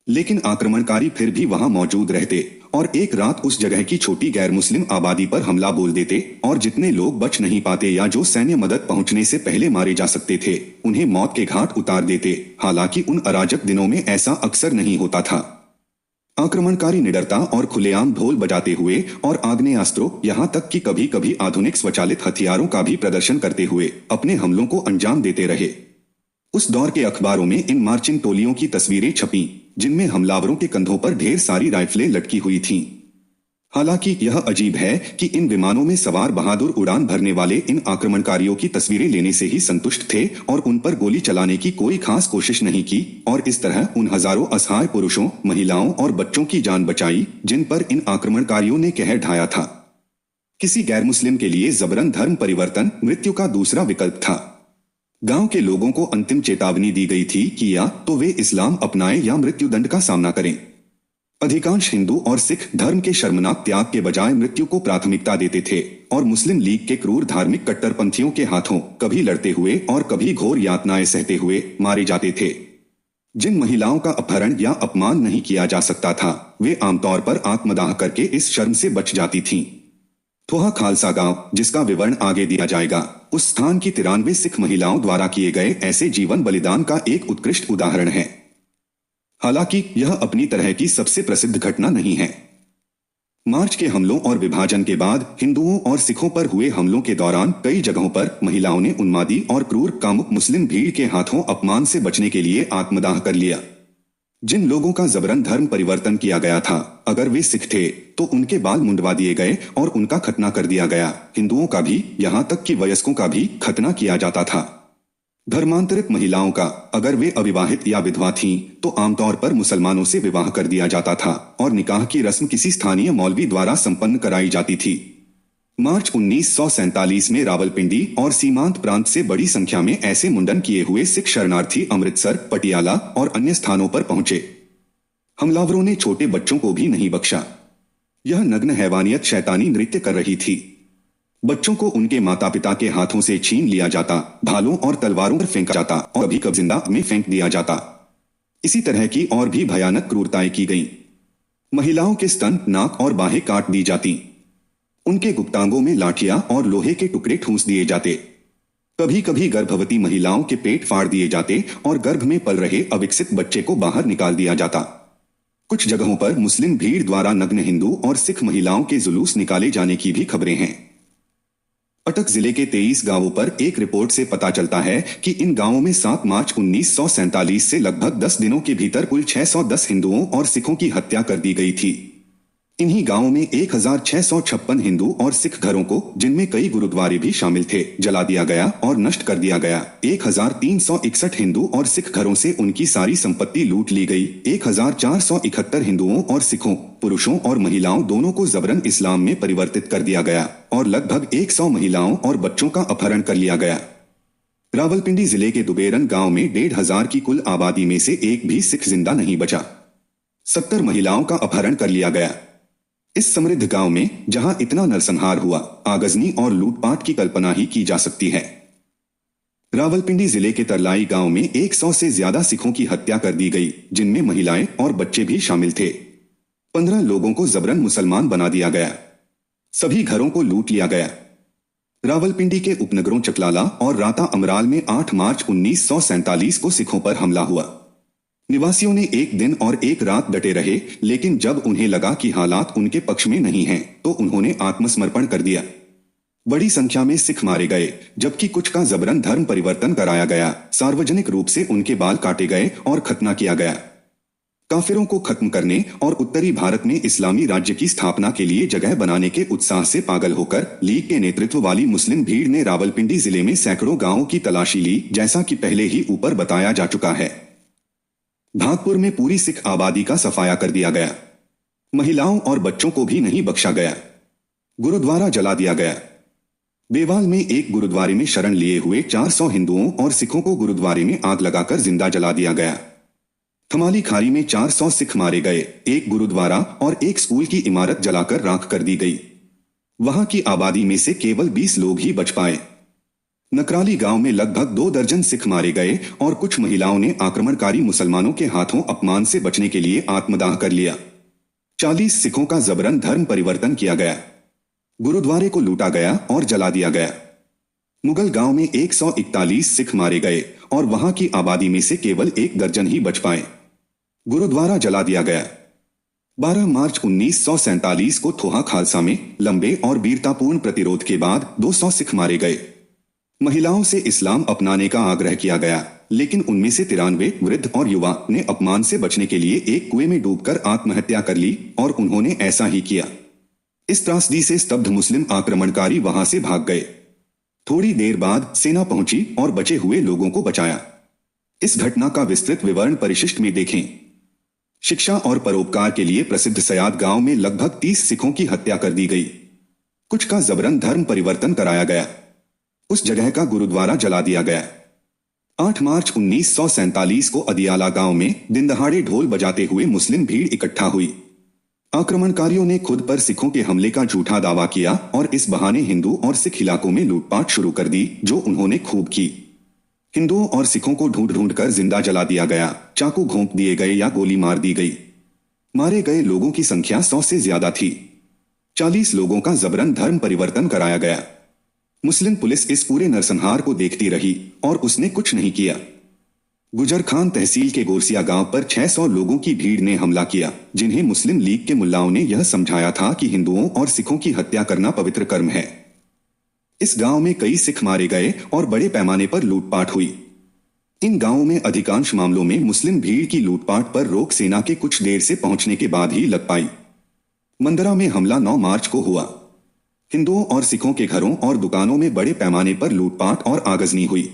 लेकिन आक्रमणकारी फिर भी वहां मौजूद रहते और एक रात उस जगह की छोटी गैर मुस्लिम आबादी पर हमला बोल देते और जितने लोग बच नहीं पाते या जो सैन्य मदद पहुंचने से पहले मारे जा सकते थे उन्हें मौत के घाट उतार देते। हालांकि उन अराजक दिनों में ऐसा अक्सर नहीं होता था। आक्रमणकारी निडरता और खुलेआम ढोल बजाते हुए और आग्नेयास्त्रों यहाँ तक कि कभी कभी आधुनिक स्वचालित हथियारों का भी प्रदर्शन करते हुए अपने हमलों को अंजाम देते रहे। उस दौर के अखबारों में इन मार्चिंग टोलियों की तस्वीरें छपीं जिनमें हमलावरों के कंधों पर ढेर सारी राइफलें लटकी हुई थीं। हालांकि यह अजीब है कि इन विमानों में सवार बहादुर उड़ान भरने वाले इन आक्रमणकारियों की तस्वीरें लेने से ही संतुष्ट थे और उन पर गोली चलाने की कोई खास कोशिश नहीं की और इस तरह उन हजारों असहाय पुरुषों, महिलाओं और बच्चों की जान बचाई जिन पर इन आक्रमणकारियों ने कहर ढाया था। किसी गैर मुस्लिम के लिए जबरन धर्म परिवर्तन मृत्यु का दूसरा विकल्प था। गांव के लोगों को अंतिम चेतावनी दी गई थी कि या तो वे इस्लाम अपनाएं या मृत्युदंड का सामना करें। अधिकांश हिंदू और सिख धर्म के शर्मनाक त्याग के बजाय मृत्यु को प्राथमिकता देते थे और मुस्लिम लीग के क्रूर धार्मिक कट्टरपंथियों के हाथों कभी लड़ते हुए और कभी घोर यातनाएं सहते हुए मारे जाते थे। जिन महिलाओं का अपहरण या अपमान नहीं किया जा सकता था वे आमतौर पर आत्मदाह करके इस शर्म से बच जाती थीं। थोहा खालसा गांव, जिसका विवरण आगे दिया जाएगा, उस स्थान की 93 सिख महिलाओं द्वारा किए गए ऐसे जीवन बलिदान का एक उत्कृष्ट उदाहरण है। हालांकि यह अपनी तरह की सबसे प्रसिद्ध घटना नहीं है। मार्च के हमलों और विभाजन के बाद हिंदुओं और सिखों पर हुए हमलों के दौरान कई जगहों पर महिलाओं ने उन्मादी और क्रूर कामुक मुस्लिम भीड़ के हाथों अपमान से बचने के लिए आत्मदाह कर लिया। जिन लोगों का जबरन धर्म परिवर्तन किया गया था, अगर वे सिख थे तो उनके बाल मुंडवा दिए गए और उनका खतना कर दिया गया। हिंदुओं का भी, यहाँ तक कि वयस्कों का भी खतना किया जाता था। धर्मांतरित महिलाओं का, अगर वे अविवाहित या विधवा थीं, तो आमतौर पर मुसलमानों से विवाह कर दिया जाता था और निकाह की रस्म किसी स्थानीय मौलवी द्वारा संपन्न कराई जाती थी। मार्च 1947 में रावलपिंडी और सीमांत प्रांत से बड़ी संख्या में ऐसे मुंडन किए हुए सिख शरणार्थी अमृतसर, पटियाला और अन्य स्थानों पर पहुंचे। हमलावरों ने छोटे बच्चों को भी नहीं बख्शा। यह नग्न हैवानियत शैतानी नृत्य कर रही थी। बच्चों को उनके माता पिता के हाथों से छीन लिया जाता, भालों और तलवारों पर फेंका जाता और कभी कभी जिंदा में फेंक दिया जाता। इसी तरह की और भी भयानक क्रूरताएं की गईं। महिलाओं के स्तन, नाक और बाहें काट दी जाती। उनके गुप्तांगों में लाठियां और लोहे के टुकड़े ठूंस दिए जाते। कभी कभी गर्भवती महिलाओं के पेट फाड़ दिए जाते और गर्भ में पल रहे अविकसित बच्चे को बाहर निकाल दिया जाता। कुछ जगहों पर मुस्लिम भीड़ द्वारा नग्न हिंदू और सिख महिलाओं के जुलूस निकाले जाने की भी खबरें हैं। अटक जिले के 23 गांवों पर एक रिपोर्ट से पता चलता है कि इन गांवों में 7 मार्च 1947 से लगभग 10 दिनों के भीतर कुल 610 हिंदुओं और सिखों की हत्या कर दी गई थी। इन्हीं गांवों में 1656 हिंदू और सिख घरों को, जिनमें कई गुरुद्वारे भी शामिल थे, जला दिया गया और नष्ट कर दिया गया। 1361 हिंदू और सिख घरों से उनकी सारी संपत्ति लूट ली गई। 1471 हिंदुओं और सिखों, पुरुषों और महिलाओं दोनों को जबरन इस्लाम में परिवर्तित कर दिया गया और लगभग 100 महिलाओं और बच्चों का अपहरण कर लिया गया। रावलपिंडी जिले के दुबेरन गांव में 1500 की कुल आबादी में से एक भी सिख जिंदा नहीं बचा। 70 महिलाओं का अपहरण कर लिया गया। इस समृद्ध गांव में जहां इतना नरसंहार हुआ, आगजनी और लूटपाट की कल्पना ही की जा सकती है। रावलपिंडी जिले के तरलाई गांव में 100 से ज्यादा सिखों की हत्या कर दी गई, जिनमें महिलाएं और बच्चे भी शामिल थे। 15 लोगों को जबरन मुसलमान बना दिया गया। सभी घरों को लूट लिया गया। रावलपिंडी के उपनगरों चकलाला और राता अमराल में 8 मार्च 1947 को सिखों पर हमला हुआ। निवासियों ने एक दिन और एक रात डटे रहे, लेकिन जब उन्हें लगा कि हालात उनके पक्ष में नहीं हैं, तो उन्होंने आत्मसमर्पण कर दिया। बड़ी संख्या में सिख मारे गए, जबकि कुछ का जबरन धर्म परिवर्तन कराया गया। सार्वजनिक रूप से उनके बाल काटे गए और खतना किया गया। काफिरों को खत्म करने और उत्तरी भारत में इस्लामी राज्य की स्थापना के लिए जगह बनाने के उत्साह से पागल होकर लीग के नेतृत्व वाली मुस्लिम भीड़ ने रावलपिंडी जिले में सैकड़ों गांवों की तलाशी ली, जैसा कि पहले ही ऊपर बताया जा चुका है। भागपुर में पूरी सिख आबादी का सफाया कर दिया गया। महिलाओं और बच्चों को भी नहीं बख्शा गया। गुरुद्वारा जला दिया गया। बेवाल में एक गुरुद्वारे में शरण लिए हुए 400 हिंदुओं और सिखों को गुरुद्वारे में आग लगाकर जिंदा जला दिया गया। थमाली खारी में 400 सिख मारे गए। एक गुरुद्वारा और एक स्कूल की इमारत जलाकर राख कर दी गई। वहां की आबादी में से केवल 20 लोग ही बच पाए। नकराली गांव में लगभग 2 दर्जन सिख मारे गए और कुछ महिलाओं ने आक्रमणकारी मुसलमानों के हाथों अपमान से बचने के लिए आत्मदाह कर लिया। 40 सिखों का जबरन धर्म परिवर्तन किया गया। गुरुद्वारे को लूटा गया और जला दिया गया। मुगल गांव में 141 सिख मारे गए और वहां की आबादी में से केवल 1 दर्जन ही बच पाए। गुरुद्वारा जला दिया गया। 12 मार्च 1947 को थोहा खालसा में लंबे और वीरतापूर्ण प्रतिरोध के बाद 200 सिख मारे गए। महिलाओं से इस्लाम अपनाने का आग्रह किया गया, लेकिन उनमें से 93 वृद्ध और युवा ने अपमान से बचने के लिए एक कुएं में डूबकर आत्महत्या कर ली और उन्होंने ऐसा ही किया। इस त्रासदी से स्तब्ध मुस्लिम आक्रमणकारी वहां से भाग गए। थोड़ी देर बाद सेना पहुंची और बचे हुए लोगों को बचाया। इस घटना का विस्तृत विवरण परिशिष्ट में देखें। शिक्षा और परोपकार के लिए प्रसिद्ध सयाद गांव में लगभग 30 सिखों की हत्या कर दी गई। कुछ का जबरन धर्म परिवर्तन कराया गया। उस जगह का गुरुद्वारा जला दिया गया। 8 मार्च 1947 को अदियाला गांव में दिन दहाड़े ढोल बजाते हुए मुस्लिम भीड़ इकट्ठा हुई। आक्रमणकारियों ने खुद पर सिखों के हमले का झूठा दावा किया और इस बहाने हिंदू और सिख इलाकों में लूटपाट शुरू कर दी, जो उन्होंने खूब की। हिंदुओं और सिखों को ढूंढ ढूंढ कर जिंदा जला दिया गया, चाकू घोंप दिए गए या गोली मार दी गई। मारे गए लोगों की संख्या 100 से ज्यादा थी। 40 लोगों का जबरन धर्म परिवर्तन कराया गया। मुस्लिम पुलिस इस पूरे नरसंहार को देखती रही और उसने कुछ नहीं किया। गुजर खान तहसील के गोरसिया गांव पर 600 लोगों की भीड़ ने हमला किया, जिन्हें मुस्लिम लीग के मुल्लाओं ने यह समझाया था कि हिंदुओं और सिखों की हत्या करना पवित्र कर्म है। इस गांव में कई सिख मारे गए और बड़े पैमाने पर लूटपाट हुई। इन गांवों में अधिकांश मामलों में मुस्लिम भीड़ की लूटपाट पर रोक सेना के कुछ देर से पहुंचने के बाद ही लग पाई। मंदरा में हमला 9 मार्च को हुआ। हिंदुओं और सिखों के घरों और दुकानों में बड़े पैमाने पर लूटपाट और आगजनी हुई।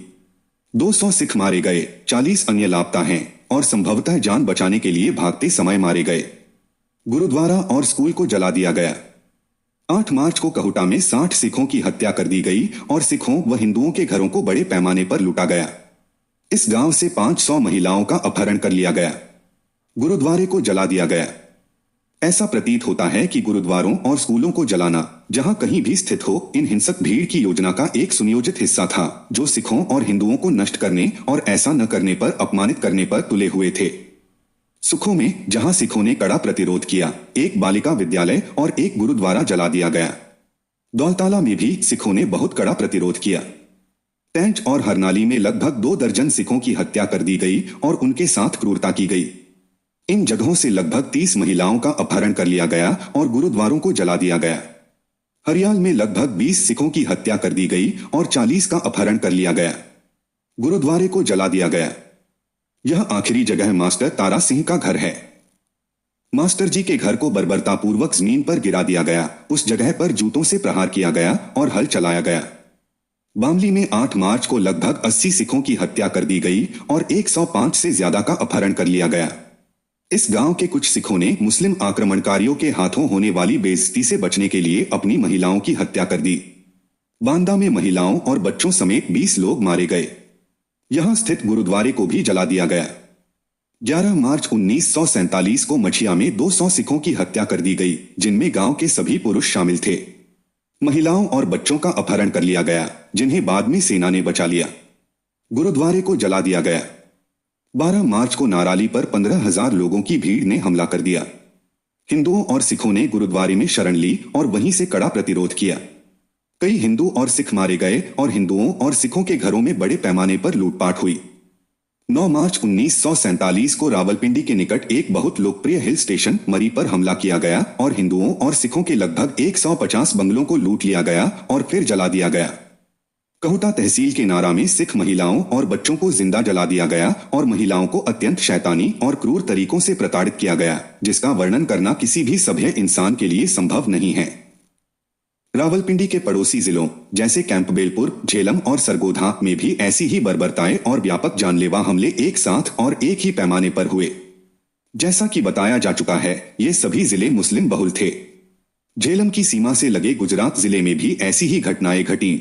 200 सिख मारे गए, 40 अन्य लापता हैं और संभवतः जान बचाने के लिए भागते समय मारे गए। गुरुद्वारा और स्कूल को जला दिया गया। 8 मार्च को कहुटा में 60 सिखों की हत्या कर दी गई और सिखों व हिंदुओं के घरों को बड़े पैमाने पर लूटा गया। इस गांव से 500 महिलाओं का अपहरण कर लिया गया। गुरुद्वारे को जला दिया गया। ऐसा प्रतीत होता है कि गुरुद्वारों और स्कूलों को जलाना, जहां कहीं भी स्थित हो, इन हिंसक भीड़ की योजना का एक सुनियोजित हिस्सा था, जो सिखों और हिंदुओं को नष्ट करने और ऐसा न करने पर अपमानित करने पर तुले हुए थे। सुखों में, जहां सिखों ने कड़ा प्रतिरोध किया, एक बालिका विद्यालय और एक गुरुद्वारा जला दिया गया। दौलताला में भी सिखों ने बहुत कड़ा प्रतिरोध किया। टेंच और हरनाली में लगभग 2 दर्जन सिखों की हत्या कर दी गई और उनके साथ क्रूरता की गई। इन जगहों से लगभग 30 महिलाओं का अपहरण कर लिया गया और गुरुद्वारों को जला दिया गया। हरियाल में लगभग 20 सिखों की हत्या कर दी गई और 40 का अपहरण कर लिया गया। गुरुद्वारे को जला दिया गया। यह आखिरी जगह मास्टर तारा सिंह का घर है। मास्टर जी के घर को बर्बरतापूर्वक जमीन पर गिरा दिया गया। उस जगह पर जूतों से प्रहार किया गया और हल चलाया गया। बामली में 8 मार्च को लगभग 80 सिखों की हत्या कर दी गई और 105 से ज्यादा का अपहरण कर लिया गया। इस गांव के कुछ सिखों ने मुस्लिम आक्रमणकारियों के हाथों होने वाली बेइज्जती से बचने के लिए अपनी महिलाओं की हत्या कर दी। बांदा में महिलाओं और बच्चों समेत 20 लोग मारे गए। यहां स्थित गुरुद्वारे को भी जला दिया गया। 11 मार्च 1947 को मछिया में 200 सिखों की हत्या कर दी गई, जिनमें गांव के सभी पुरुष शामिल थे। महिलाओं और बच्चों का अपहरण कर लिया गया, जिन्हें बाद में सेना ने बचा लिया। गुरुद्वारे को जला दिया गया। 12 मार्च को नाराली पर 15,000 लोगों की भीड़ ने हमला कर दिया। हिंदुओं और सिखों ने गुरुद्वारे में शरण ली और वहीं से कड़ा प्रतिरोध किया। कई हिंदू और सिख मारे गए और हिंदुओं और सिखों के घरों में बड़े पैमाने पर लूटपाट हुई। 9 मार्च 1947 को रावलपिंडी के निकट एक बहुत लोकप्रिय हिल स्टेशन मरी पर हमला किया गया और हिंदुओं और सिखों के लगभग 150 बंगलों को लूट लिया गया और फिर जला दिया गया। कहुटा तहसील के नारा में सिख महिलाओं और बच्चों को जिंदा जला दिया गया और महिलाओं को अत्यंत शैतानी और क्रूर तरीकों से प्रताड़ित किया गया, जिसका वर्णन करना किसी भी सभ्य इंसान के लिए संभव नहीं है। रावलपिंडी के पड़ोसी जिलों जैसे कैंपबेलपुर, झेलम और सरगोधा में भी ऐसी ही बर्बरताएं और व्यापक जानलेवा हमले एक साथ और एक ही पैमाने पर हुए। जैसा कि बताया जा चुका है, ये सभी जिले मुस्लिम बहुल थे। झेलम की सीमा से लगे गुजरात जिले में भी ऐसी ही घटनाएं घटीं।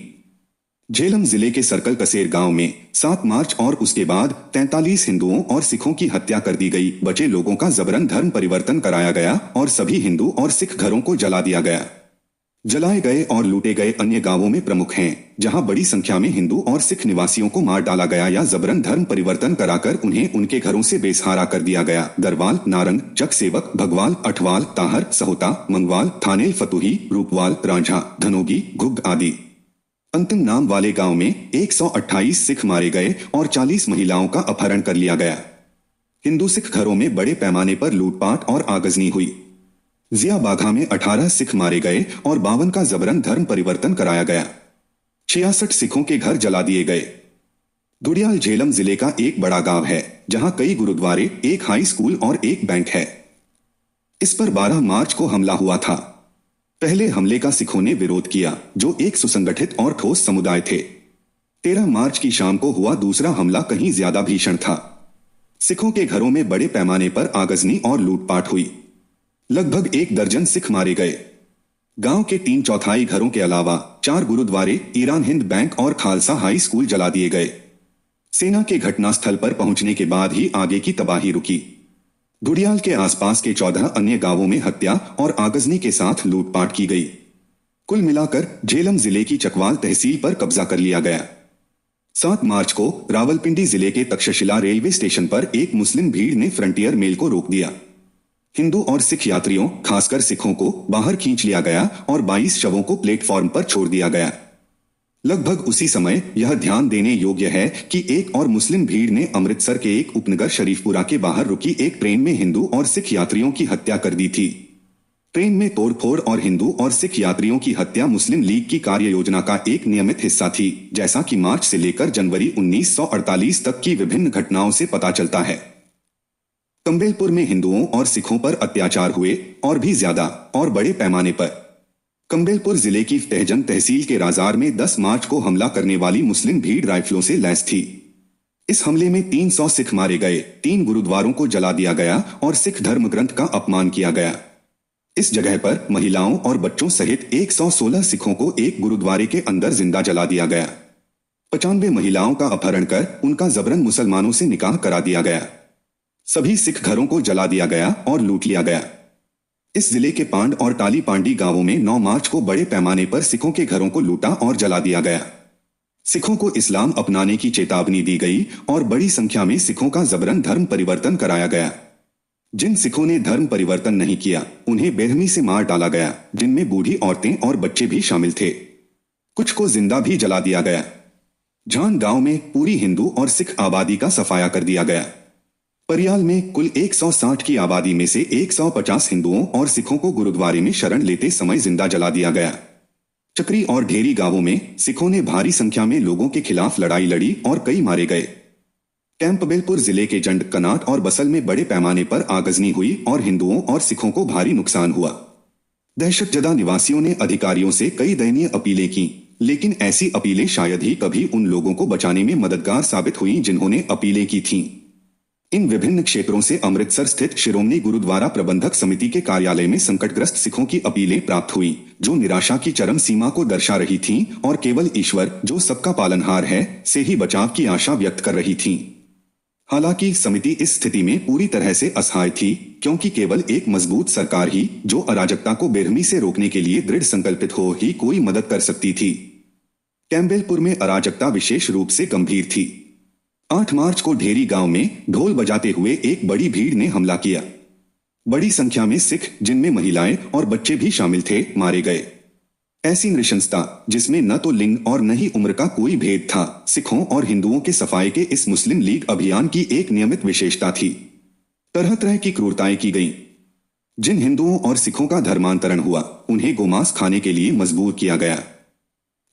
झेलम जिले के सर्कल कसेर गांव में 7 मार्च और उसके बाद 43 हिंदुओं और सिखों की हत्या कर दी गई। बचे लोगों का जबरन धर्म परिवर्तन कराया गया और सभी हिंदू और सिख घरों को जला दिया गया। जलाए गए और लूटे गए अन्य गांवों में प्रमुख हैं, जहां बड़ी संख्या में हिंदू और सिख निवासियों को मार डाला गया या जबरन धर्म परिवर्तन कराकर उन्हें उनके घरों से बेसहारा कर दिया गया। दरवाल, नारंग, चक सेवक, भगवाल, अठवाल, ताहर, सहोता, मंगवाल, थानेल, फतुही, रूपवाल, रांझा, धनोगी, घुग्ग आदि अंतिम नाम वाले गांव में 128 सिख मारे गए और 40 महिलाओं का अपहरण कर लिया गया। हिंदू सिख घरों में बड़े पैमाने पर लूटपाट और आगजनी हुई। जिया बाघा में 18 सिख मारे गए और 52 का जबरन धर्म परिवर्तन कराया गया। 66 सिखों के घर जला दिए गए। गुड़ियाल झेलम जिले का एक बड़ा गांव है, जहां कई गुरुद्वारे, एक हाई स्कूल और एक बैंक है। इस पर 12 मार्च को हमला हुआ था। पहले हमले का सिखों ने विरोध किया, जो एक सुसंगठित और ठोस समुदाय थे। 13 मार्च की शाम को हुआ दूसरा हमला कहीं ज्यादा भीषण था। सिखों के घरों में बड़े पैमाने पर आगजनी और लूटपाट हुई। लगभग 1 दर्जन सिख मारे गए। गांव के 3/4 घरों के अलावा 4 गुरुद्वारे, ईरान हिंद बैंक और खालसा हाई स्कूल जला दिए गए। सेना के घटनास्थल पर पहुंचने के बाद ही आगे की तबाही रुकी। गुड़ियाल के आसपास के 14 अन्य गांवों में हत्या और आगजनी के साथ लूटपाट की गई। कुल मिलाकर झेलम जिले की चकवाल तहसील पर कब्जा कर लिया गया। 7 मार्च को रावलपिंडी जिले के तक्षशिला रेलवे स्टेशन पर एक मुस्लिम भीड़ ने फ्रंटियर मेल को रोक दिया। हिंदू और सिख यात्रियों, खासकर सिखों को बाहर खींच लिया गया और 22 शवों को प्लेटफॉर्म पर छोड़ दिया गया। लगभग उसी समय यह ध्यान देने योग्य है कि एक और मुस्लिम भीड़ ने अमृतसर के एक उपनगर शरीफपुरा के बाहर रुकी एक ट्रेन में हिंदू और सिख यात्रियों की हत्या कर दी थी। ट्रेन में तोड़फोड़ और हिंदू और सिख यात्रियों की हत्या मुस्लिम लीग की कार्य योजना का एक नियमित हिस्सा थी, जैसा कि मार्च से लेकर जनवरी 1948 तक की विभिन्न घटनाओं से पता चलता है। कंबेलपुर में हिंदुओं और सिखों पर अत्याचार हुए, और भी ज्यादा और बड़े पैमाने पर। कंबेलपुर जिले की तहजन तहसील के राजार में 10 मार्च को हमला करने वाली मुस्लिम भीड़ राइफलों से लैस थी। इस हमले में 300 सिख मारे गए, 3 गुरुद्वारों को जला दिया गया और सिख धर्म ग्रंथ का अपमान किया गया। इस जगह पर महिलाओं और बच्चों सहित 116 सिखों को एक गुरुद्वारे के अंदर जिंदा जला दिया गया। 95 महिलाओं का अपहरण कर उनका जबरन मुसलमानों से निकाह करा दिया गया। सभी सिख घरों को जला दिया गया और लूट लिया गया। इस जिले के पांड और टाली पांडी गांवों में 9 मार्च को बड़े पैमाने पर सिखों के घरों को लूटा और जला दिया गया। सिखों को इस्लाम अपनाने की चेतावनी दी गई और बड़ी संख्या में सिखों का जबरन धर्म परिवर्तन कराया गया। जिन सिखों ने धर्म परिवर्तन नहीं किया, उन्हें बेरहमी से मार डाला गया, जिनमें बूढ़ी औरतें और बच्चे भी शामिल थे। कुछ को जिंदा भी जला दिया गया। झान गांव में पूरी हिंदू और सिख आबादी का सफाया कर दिया गया। परियाल में कुल 160 की आबादी में से 150 हिंदुओं और सिखों को गुरुद्वारे में शरण लेते समय जिंदा जला दिया गया। चक्री और ढेरी गांवों में सिखों ने भारी संख्या में लोगों के खिलाफ लड़ाई लड़ी और कई मारे गए। कैंपबेलपुर जिले के जंड, कनाट और बसल में बड़े पैमाने पर आगजनी हुई और हिंदुओं और सिखों को भारी नुकसान हुआ। दहशतजदा निवासियों ने अधिकारियों से कई दयनीय अपीलें की, लेकिन ऐसी अपीलें शायद ही कभी उन लोगों को बचाने में मददगार साबित हुई जिन्होंने अपीलें की थीं। इन विभिन्न क्षेत्रों से अमृतसर स्थित शिरोमणि गुरुद्वारा प्रबंधक समिति के कार्यालय में संकटग्रस्त सिखों की अपीलें प्राप्त हुई, जो निराशा की चरम सीमा को दर्शा रही थीं और केवल ईश्वर, जो सबका पालनहार है, से ही बचाव की आशा व्यक्त कर रही थीं। हालांकि समिति इस स्थिति में पूरी तरह से असहाय थी, क्योंकि केवल एक मजबूत सरकार ही, जो अराजकता को बेरहमी से रोकने के लिए दृढ़ संकल्पित हो, ही कोई मदद कर सकती थी। कैंबेलपुर में अराजकता विशेष रूप से गंभीर थी। 8 मार्च को ढेरी गांव में ढोल बजाते हुए एक बड़ी भीड़ ने हमला किया। बड़ी संख्या में सिख, जिनमें महिलाएं और बच्चे भी शामिल थे, मारे गए। ऐसी नृशंसता, जिसमें न तो लिंग और न ही उम्र का कोई भेद था, सिखों और हिंदुओं के सफाये के इस मुस्लिम लीग अभियान की एक नियमित विशेषता थी। तरह तरह की क्रूरताएं की गईं। जिन हिंदुओं और सिखों का धर्मांतरण हुआ, उन्हें गोमांस खाने के लिए मजबूर किया गया।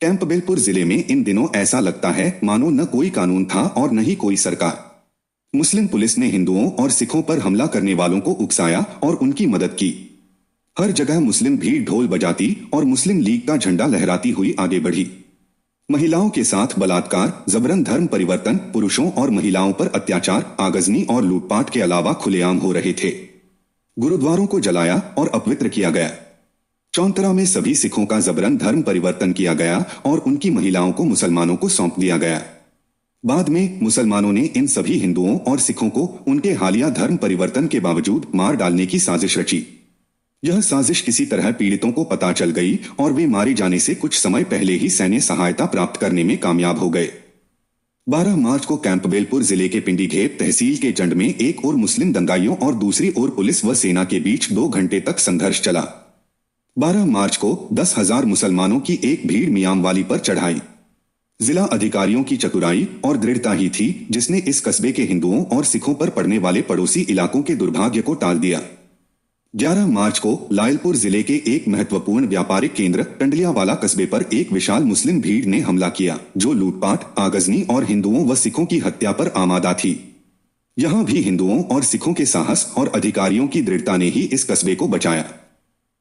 कैंपबेलपुर जिले में इन दिनों ऐसा लगता है मानो न कोई कानून था और न ही कोई सरकार। मुस्लिम पुलिस ने हिंदुओं और सिखों पर हमला करने वालों को उकसाया और उनकी मदद की। हर जगह मुस्लिम भीड़ ढोल बजाती और मुस्लिम लीग का झंडा लहराती हुई आगे बढ़ी। महिलाओं के साथ बलात्कार, जबरन धर्म परिवर्तन, पुरुषों और महिलाओं पर अत्याचार, आगजनी और लूटपाट के अलावा खुलेआम हो रहे थे। गुरुद्वारों को जलाया और अपवित्र किया गया। चौंतरा में सभी सिखों का जबरन धर्म परिवर्तन किया गया और उनकी महिलाओं को मुसलमानों को सौंप दिया गया। बाद में मुसलमानों ने इन सभी हिंदुओं और सिखों को उनके हालिया धर्म परिवर्तन के बावजूद मार डालने की साजिश रची। यह साजिश किसी तरह पीड़ितों को पता चल गई और वे मारे जाने से कुछ समय पहले ही सैन्य सहायता प्राप्त करने में कामयाब हो गए। 12 मार्च को कैंपबेलपुर जिले के पिंडीघेप तहसील के जंड में एक ओर मुस्लिम दंगाइयों और दूसरी ओर पुलिस व सेना के बीच 2 घंटे तक संघर्ष चला। 12 मार्च को 10,000 मुसलमानों की एक भीड़ मियांवाली पर चढ़ाई। जिला अधिकारियों की चतुराई और दृढ़ता ही थी जिसने इस कस्बे के हिंदुओं और सिखों पर पड़ने वाले पड़ोसी इलाकों के दुर्भाग्य को टाल दिया। 11 मार्च को लायलपुर जिले के एक महत्वपूर्ण व्यापारिक केंद्र टंडलियावाला कस्बे पर एक विशाल मुस्लिम भीड़ ने हमला किया जो लूटपाट, आगजनी और हिंदुओं व सिखों की हत्या पर आमादा थी। यहां भी हिंदुओं और सिखों के साहस और अधिकारियों की दृढ़ता ने ही इस कस्बे को बचाया।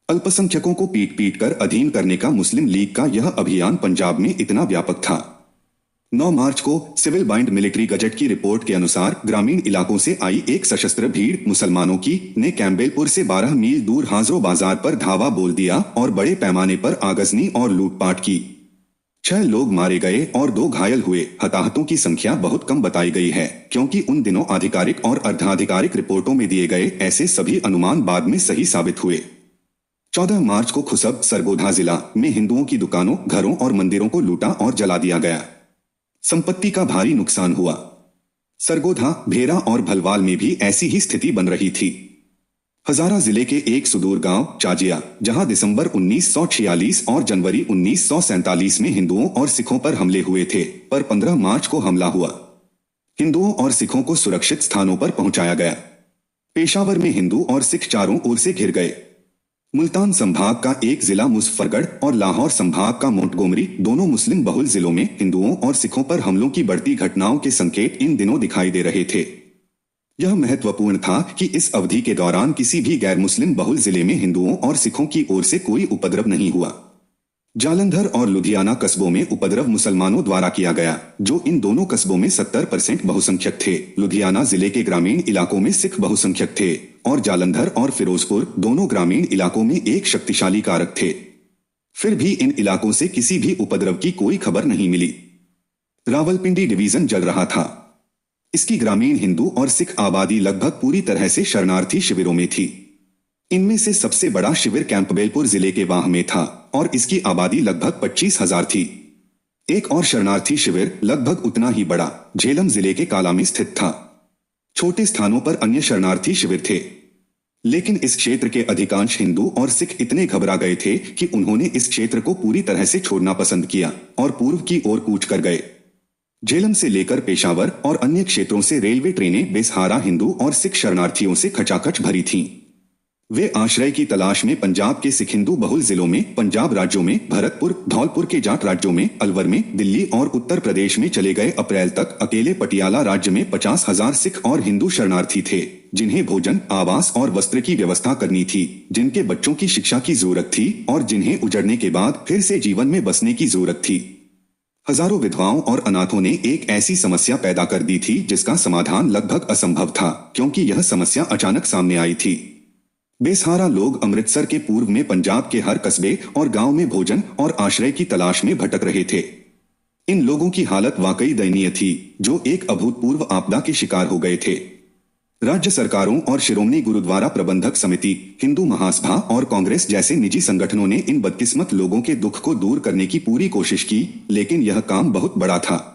अल्पसंख्यकों को पीट पीट कर अधीन करने का मुस्लिम लीग का यह अभियान पंजाब में इतना व्यापक था। 9 मार्च को सिविल बाइंड मिलिट्री गजट की रिपोर्ट के अनुसार ग्रामीण इलाकों से आई एक सशस्त्र भीड़ मुसलमानों की ने कैंपबेलपुर से 12 मील दूर हाजरो बाजार पर धावा बोल दिया और बड़े पैमाने पर आगजनी और लूटपाट की। 6 लोग मारे गए और 2 घायल हुए। हताहतों की संख्या बहुत कम बताई गई है क्योंकि उन दिनों आधिकारिक और अर्धाधिकारिक रिपोर्टों में दिए गए ऐसे सभी अनुमान बाद में सही साबित हुए। 14 मार्च को खुसब सरगोधा जिला में हिंदुओं की दुकानों, घरों और मंदिरों को लूटा और जला दिया गया। संपत्ति का भारी नुकसान हुआ। सरगोधा, भेरा और भलवाल में भी ऐसी ही स्थिति बन रही थी। हजारा जिले के एक सुदूर गांव चाजिया, जहां दिसंबर 1946 और जनवरी 1947 में हिंदुओं और सिखों पर हमले हुए थे, पर 15 मार्च को हमला हुआ। हिंदुओं और सिखों को सुरक्षित स्थानों पर पहुंचाया गया। पेशावर में हिंदू और सिख चारों ओर से घिर गए। मुल्तान संभाग का एक जिला मुजफ्फरगढ़ और लाहौर संभाग का मोंटगोमरी, दोनों मुस्लिम बहुल जिलों में हिंदुओं और सिखों पर हमलों की बढ़ती घटनाओं के संकेत इन दिनों दिखाई दे रहे थे। यह महत्वपूर्ण था कि इस अवधि के दौरान किसी भी गैर मुस्लिम बहुल जिले में हिंदुओं और सिखों की ओर से कोई उपद्रव नहीं हुआ। जालंधर और लुधियाना कस्बों में उपद्रव मुसलमानों द्वारा किया गया, जो इन दोनों कस्बों में 70% बहुसंख्यक थे। लुधियाना जिले के ग्रामीण इलाकों में सिख बहुसंख्यक थे और जालंधर और फिरोजपुर दोनों ग्रामीण इलाकों में एक शक्तिशाली कारक थे। फिर भी इन इलाकों से किसी भी उपद्रव की कोई खबर नहीं मिली। रावलपिंडी डिवीजन जल रहा था। इसकी ग्रामीण हिंदू और सिख आबादी लगभग पूरी तरह से शरणार्थी शिविरों में थी। इनमें से सबसे बड़ा शिविर कैंपबेलपुर जिले के वाह में था और इसकी आबादी लगभग 25,000 थी। एक और शरणार्थी शिविर लगभग उतना ही बड़ा झेलम जिले के काला में स्थित था। छोटे स्थानों पर अन्य शरणार्थी शिविर थे, लेकिन इस क्षेत्र के अधिकांश हिंदू और सिख इतने घबरा गए थे कि उन्होंने इस क्षेत्र को पूरी तरह से छोड़ना पसंद किया और पूर्व की ओर कूच कर गए। झेलम से लेकर पेशावर और अन्य क्षेत्रों से रेलवे ट्रेनें बेसहारा हिंदू और सिख शरणार्थियों से खचाखच भरी थीं। वे आश्रय की तलाश में पंजाब के सिख हिंदू बहुल जिलों में, पंजाब राज्यों में, भरतपुर, धौलपुर के जाट राज्यों में, अलवर में, दिल्ली और उत्तर प्रदेश में चले गए। अप्रैल तक अकेले पटियाला राज्य में 50,000 सिख और हिंदू शरणार्थी थे, जिन्हें भोजन, आवास और वस्त्र की व्यवस्था करनी थी, जिनके बच्चों की शिक्षा की जरूरत थी और जिन्हें उजड़ने के बाद फिर से जीवन में बसने की जरूरत थी। हजारों विधवाओं और अनाथों ने एक ऐसी समस्या पैदा कर दी थी जिसका समाधान लगभग असंभव था, क्योंकि यह समस्या अचानक सामने आई थी। बेसहारा लोग अमृतसर के पूर्व में पंजाब के हर कस्बे और गांव में भोजन और आश्रय की तलाश में भटक रहे थे। इन लोगों की हालत वाकई दयनीय थी, जो एक अभूतपूर्व आपदा के शिकार हो गए थे। राज्य सरकारों और शिरोमणि गुरुद्वारा प्रबंधक समिति, हिंदू महासभा और कांग्रेस जैसे निजी संगठनों ने इन बदकिस्मत लोगों के दुख को दूर करने की पूरी कोशिश की, लेकिन यह काम बहुत बड़ा था।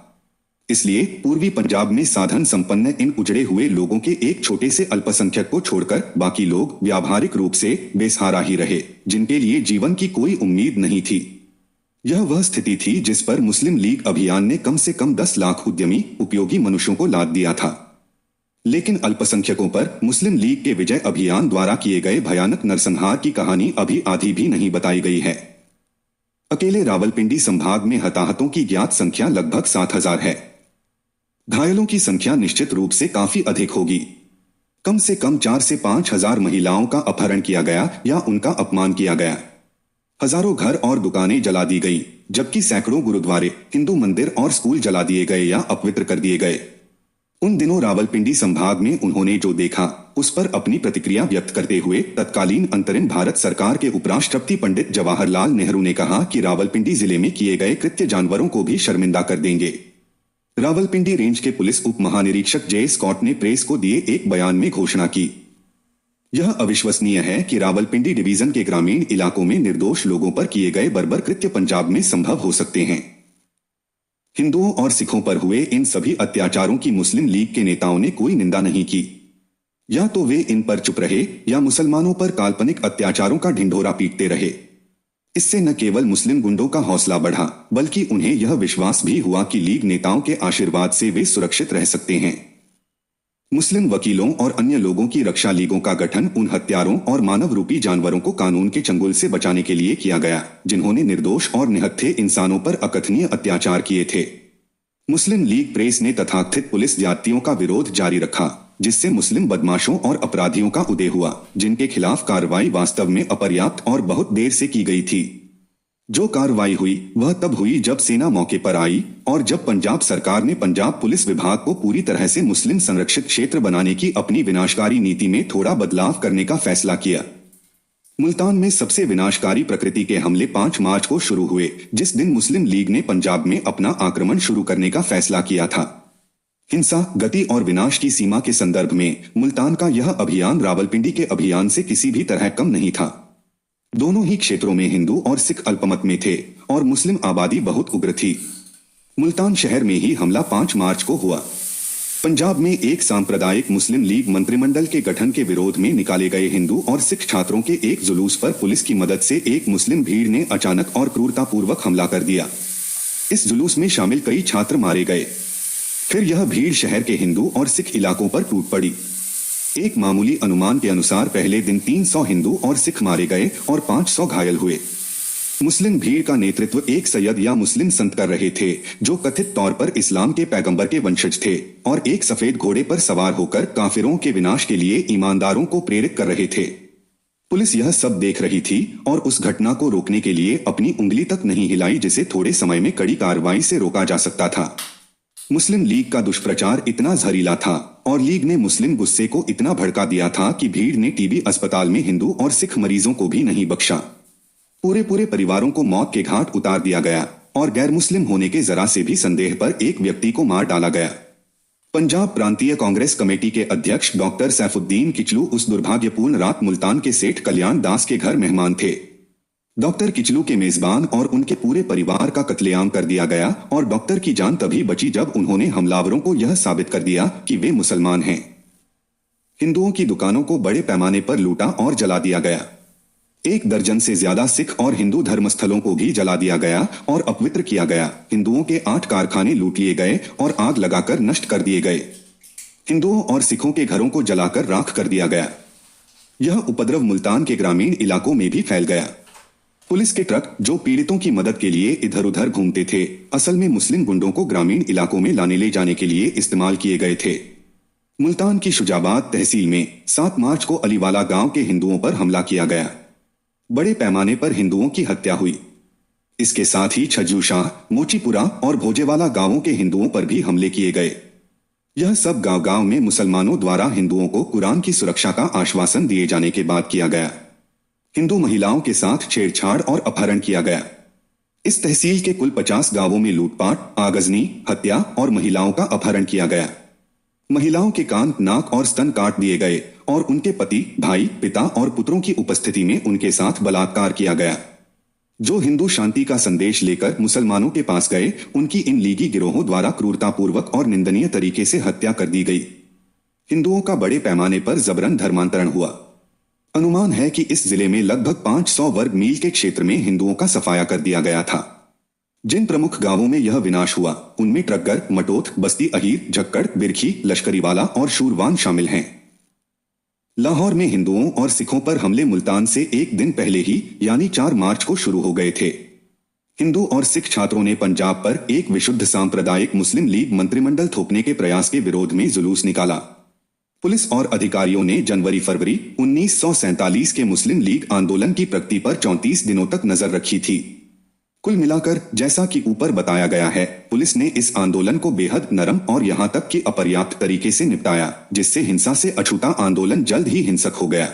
इसलिए पूर्वी पंजाब में साधन संपन्न इन उजड़े हुए लोगों के एक छोटे से अल्पसंख्यक को छोड़कर बाकी लोग व्यावहारिक रूप से बेसहारा ही रहे, जिनके लिए जीवन की कोई उम्मीद नहीं थी। यह वह स्थिति थी जिस पर मुस्लिम लीग अभियान ने कम से कम 10 लाख उद्यमी, उपयोगी मनुष्यों को लाद दिया था। लेकिन अल्पसंख्यकों पर मुस्लिम लीग के विजय अभियान द्वारा किए गए भयानक नरसंहार की कहानी अभी आधी भी नहीं बताई गई है। अकेले रावलपिंडी संभाग में हताहतों की ज्ञात संख्या लगभग 7,000 है। घायलों की संख्या निश्चित रूप से काफी अधिक होगी। कम से कम 4 से 5,000 महिलाओं का अपहरण किया गया या उनका अपमान किया गया। हजारों घर और दुकानें जला दी गई, जबकि सैकड़ों गुरुद्वारे, हिंदू मंदिर और स्कूल जला दिए गए या अपवित्र कर दिए गए। उन दिनों रावलपिंडी संभाग में उन्होंने जो देखा, उस पर अपनी प्रतिक्रिया व्यक्त करते हुए तत्कालीन अंतरिम भारत सरकार के उपराष्ट्रपति पंडित जवाहरलाल नेहरू ने कहा कि रावलपिंडी जिले में किए गए कृत्य जानवरों को भी शर्मिंदा कर देंगे। रावलपिंडी रेंज के पुलिस उप महानिरीक्षक जे स्कॉट ने प्रेस को दिए एक बयान में घोषणा की, यह अविश्वसनीय है कि रावलपिंडी डिवीजन के ग्रामीण इलाकों में निर्दोष लोगों पर किए गए बर्बर कृत्य पंजाब में संभव हो सकते हैं। हिंदुओं और सिखों पर हुए इन सभी अत्याचारों की मुस्लिम लीग के नेताओं ने कोई निंदा नहीं की। या तो वे इन पर चुप रहे या मुसलमानों पर काल्पनिक अत्याचारों का ढिंढोरा पीटते रहे। इससे न केवल मुस्लिम गुंडों का हौसला बढ़ा, बल्कि उन्हें यह विश्वास भी हुआ कि लीग नेताओं के आशीर्वाद से वे सुरक्षित रह सकते हैं। मुस्लिम वकीलों और अन्य लोगों की रक्षा लीगों का गठन उन हत्यारों और मानव रूपी जानवरों को कानून के चंगुल से बचाने के लिए किया गया, जिन्होंने निर्दोष और निहत्थे इंसानों पर अकथनीय अत्याचार किए थे। मुस्लिम लीग प्रेस ने तथाकथित पुलिस ज्यादतियों का विरोध जारी रखा, जिससे मुस्लिम बदमाशों और अपराधियों का उदय हुआ, जिनके खिलाफ कार्रवाई वास्तव में अपर्याप्त और बहुत देर से की गई थी। जो कार्रवाई हुई वह तब हुई जब सेना मौके पर आई और जब पंजाब सरकार ने पंजाब पुलिस विभाग को पूरी तरह से मुस्लिम संरक्षित क्षेत्र बनाने की अपनी विनाशकारी नीति में थोड़ा बदलाव करने का फैसला किया। मुल्तान में सबसे विनाशकारी प्रकृति के हमले 5 मार्च को शुरू हुए, जिस दिन मुस्लिम लीग ने पंजाब में अपना आक्रमण शुरू करने का फैसला किया था। हिंसा, गति और विनाश की सीमा के संदर्भ में मुल्तान का यह अभियान रावलपिंडी के अभियान से किसी भी तरह कम नहीं था। दोनों ही क्षेत्रों में हिंदू और सिख अल्पमत में थे और मुस्लिम आबादी बहुत उग्र थी। मुल्तान शहर में ही हमला 5 मार्च को हुआ। पंजाब में एक सांप्रदायिक मुस्लिम लीग मंत्रिमंडल के गठन के विरोध में निकाले गए हिंदू और सिख छात्रों के एक जुलूस पर पुलिस की मदद से एक मुस्लिम भीड़ ने अचानक और क्रूरतापूर्वक हमला कर दिया। इस जुलूस में शामिल कई छात्र मारे गए। फिर यह भीड़ शहर के हिंदू और सिख इलाकों पर टूट पड़ी। एक मामूली अनुमान के अनुसार पहले दिन 300 हिंदू और सिख मारे गए और 500 घायल हुए। मुस्लिम भीड़ का नेतृत्व एक सैयद या मुस्लिम संत कर रहे थे, जो कथित तौर पर इस्लाम के पैगंबर के वंशज थे और एक सफेद घोड़े पर सवार होकर काफिरों के विनाश के लिए ईमानदारों को प्रेरित कर रहे थे। पुलिस यह सब देख रही थी और उस घटना को रोकने के लिए अपनी उंगली तक नहीं हिलाई, जिसे थोड़े समय में कड़ी कार्रवाई से रोका जा सकता था। मुस्लिम लीग का दुष्प्रचार इतना जहरीला था और लीग ने मुस्लिम गुस्से को इतना भड़का दिया था कि भीड़ ने टीबी अस्पताल में हिंदू और सिख मरीजों को भी नहीं बख्शा। पूरे परिवारों को मौत के घाट उतार दिया गया और गैर मुस्लिम होने के जरा से भी संदेह पर एक व्यक्ति को मार डाला गया। पंजाब प्रांतीय कांग्रेस कमेटी के अध्यक्ष डॉक्टर सैफुद्दीन किचलू उस दुर्भाग्यपूर्ण रात मुल्तान के सेठ कल्याण दास के घर मेहमान थे। डॉक्टर किचलू के मेजबान और उनके पूरे परिवार का कत्लेआम कर दिया गया और डॉक्टर की जान तभी बची जब उन्होंने हमलावरों को यह साबित कर दिया कि वे मुसलमान हैं। हिंदुओं की दुकानों को बड़े पैमाने पर लूटा और जला दिया गया। 1 दर्जन से ज्यादा सिख और हिंदू धर्मस्थलों को भी जला दिया गया और अपवित्र किया गया। हिंदुओं के 8 कारखाने लूट लिए गए और आग लगाकर नष्ट कर दिए गए। हिंदुओं और सिखों के घरों को जलाकर राख कर दिया गया। यह उपद्रव मुल्तान के ग्रामीण इलाकों में भी फैल गया। पुलिस के ट्रक जो पीड़ितों की मदद के लिए इधर उधर घूमते थे, असल में मुस्लिम गुंडों को ग्रामीण इलाकों में लाने ले जाने के लिए इस्तेमाल किए गए थे। मुल्तान की शुजाबाद तहसील में 7 मार्च को अलीवाला गांव के हिंदुओं पर हमला किया गया। बड़े पैमाने पर हिंदुओं की हत्या हुई। इसके साथ ही छज्जू शाह, मोचीपुरा और भोजेवाला गांवों के हिंदुओं पर भी हमले किए गए। यह सब गांव-गांव में मुसलमानों द्वारा हिंदुओं को कुरान की सुरक्षा का आश्वासन दिए जाने के बाद किया गया। हिंदू महिलाओं के साथ छेड़छाड़ और अपहरण किया गया। इस तहसील के कुल 50 गांवों में लूटपाट, आगजनी, हत्या और महिलाओं का अपहरण किया गया। महिलाओं के कान, नाक और स्तन काट दिए गए और उनके पति, भाई, पिता और पुत्रों की उपस्थिति में उनके साथ बलात्कार किया गया। जो हिंदू शांति का संदेश लेकर मुसलमानों के पास गए, उनकी इन लीगी गिरोहों द्वारा क्रूरतापूर्वक और निंदनीय तरीके से हत्या कर दी गई। हिंदुओं का बड़े पैमाने पर जबरन धर्मांतरण हुआ। अनुमान है कि इस जिले में लगभग 500 वर्ग मील के क्षेत्र में हिंदुओं का सफाया कर दिया गया था। जिन प्रमुख गांवों में यह विनाश हुआ, उनमें ट्रक्कर, मटोथ, बस्ती अहीर, झक्कड़, बिरखी, लश्करीवाला और शूरवान शामिल हैं। लाहौर में हिंदुओं और सिखों पर हमले मुल्तान से एक दिन पहले ही यानी 4 मार्च को शुरू हो गए थे। हिंदू और सिख छात्रों ने पंजाब पर एक विशुद्ध सांप्रदायिक मुस्लिम लीग मंत्रिमंडल थोपने के प्रयास के विरोध में जुलूस निकाला। पुलिस और अधिकारियों ने जनवरी-फरवरी 1947 के मुस्लिम लीग आंदोलन की प्रगति पर 34 दिनों तक नजर रखी थी। कुल मिलाकर, जैसा कि ऊपर बताया गया है, पुलिस ने इस आंदोलन को बेहद नरम और यहां तक कि अपर्याप्त तरीके से निपटाया, जिससे हिंसा से अछूता आंदोलन जल्द ही हिंसक हो गया।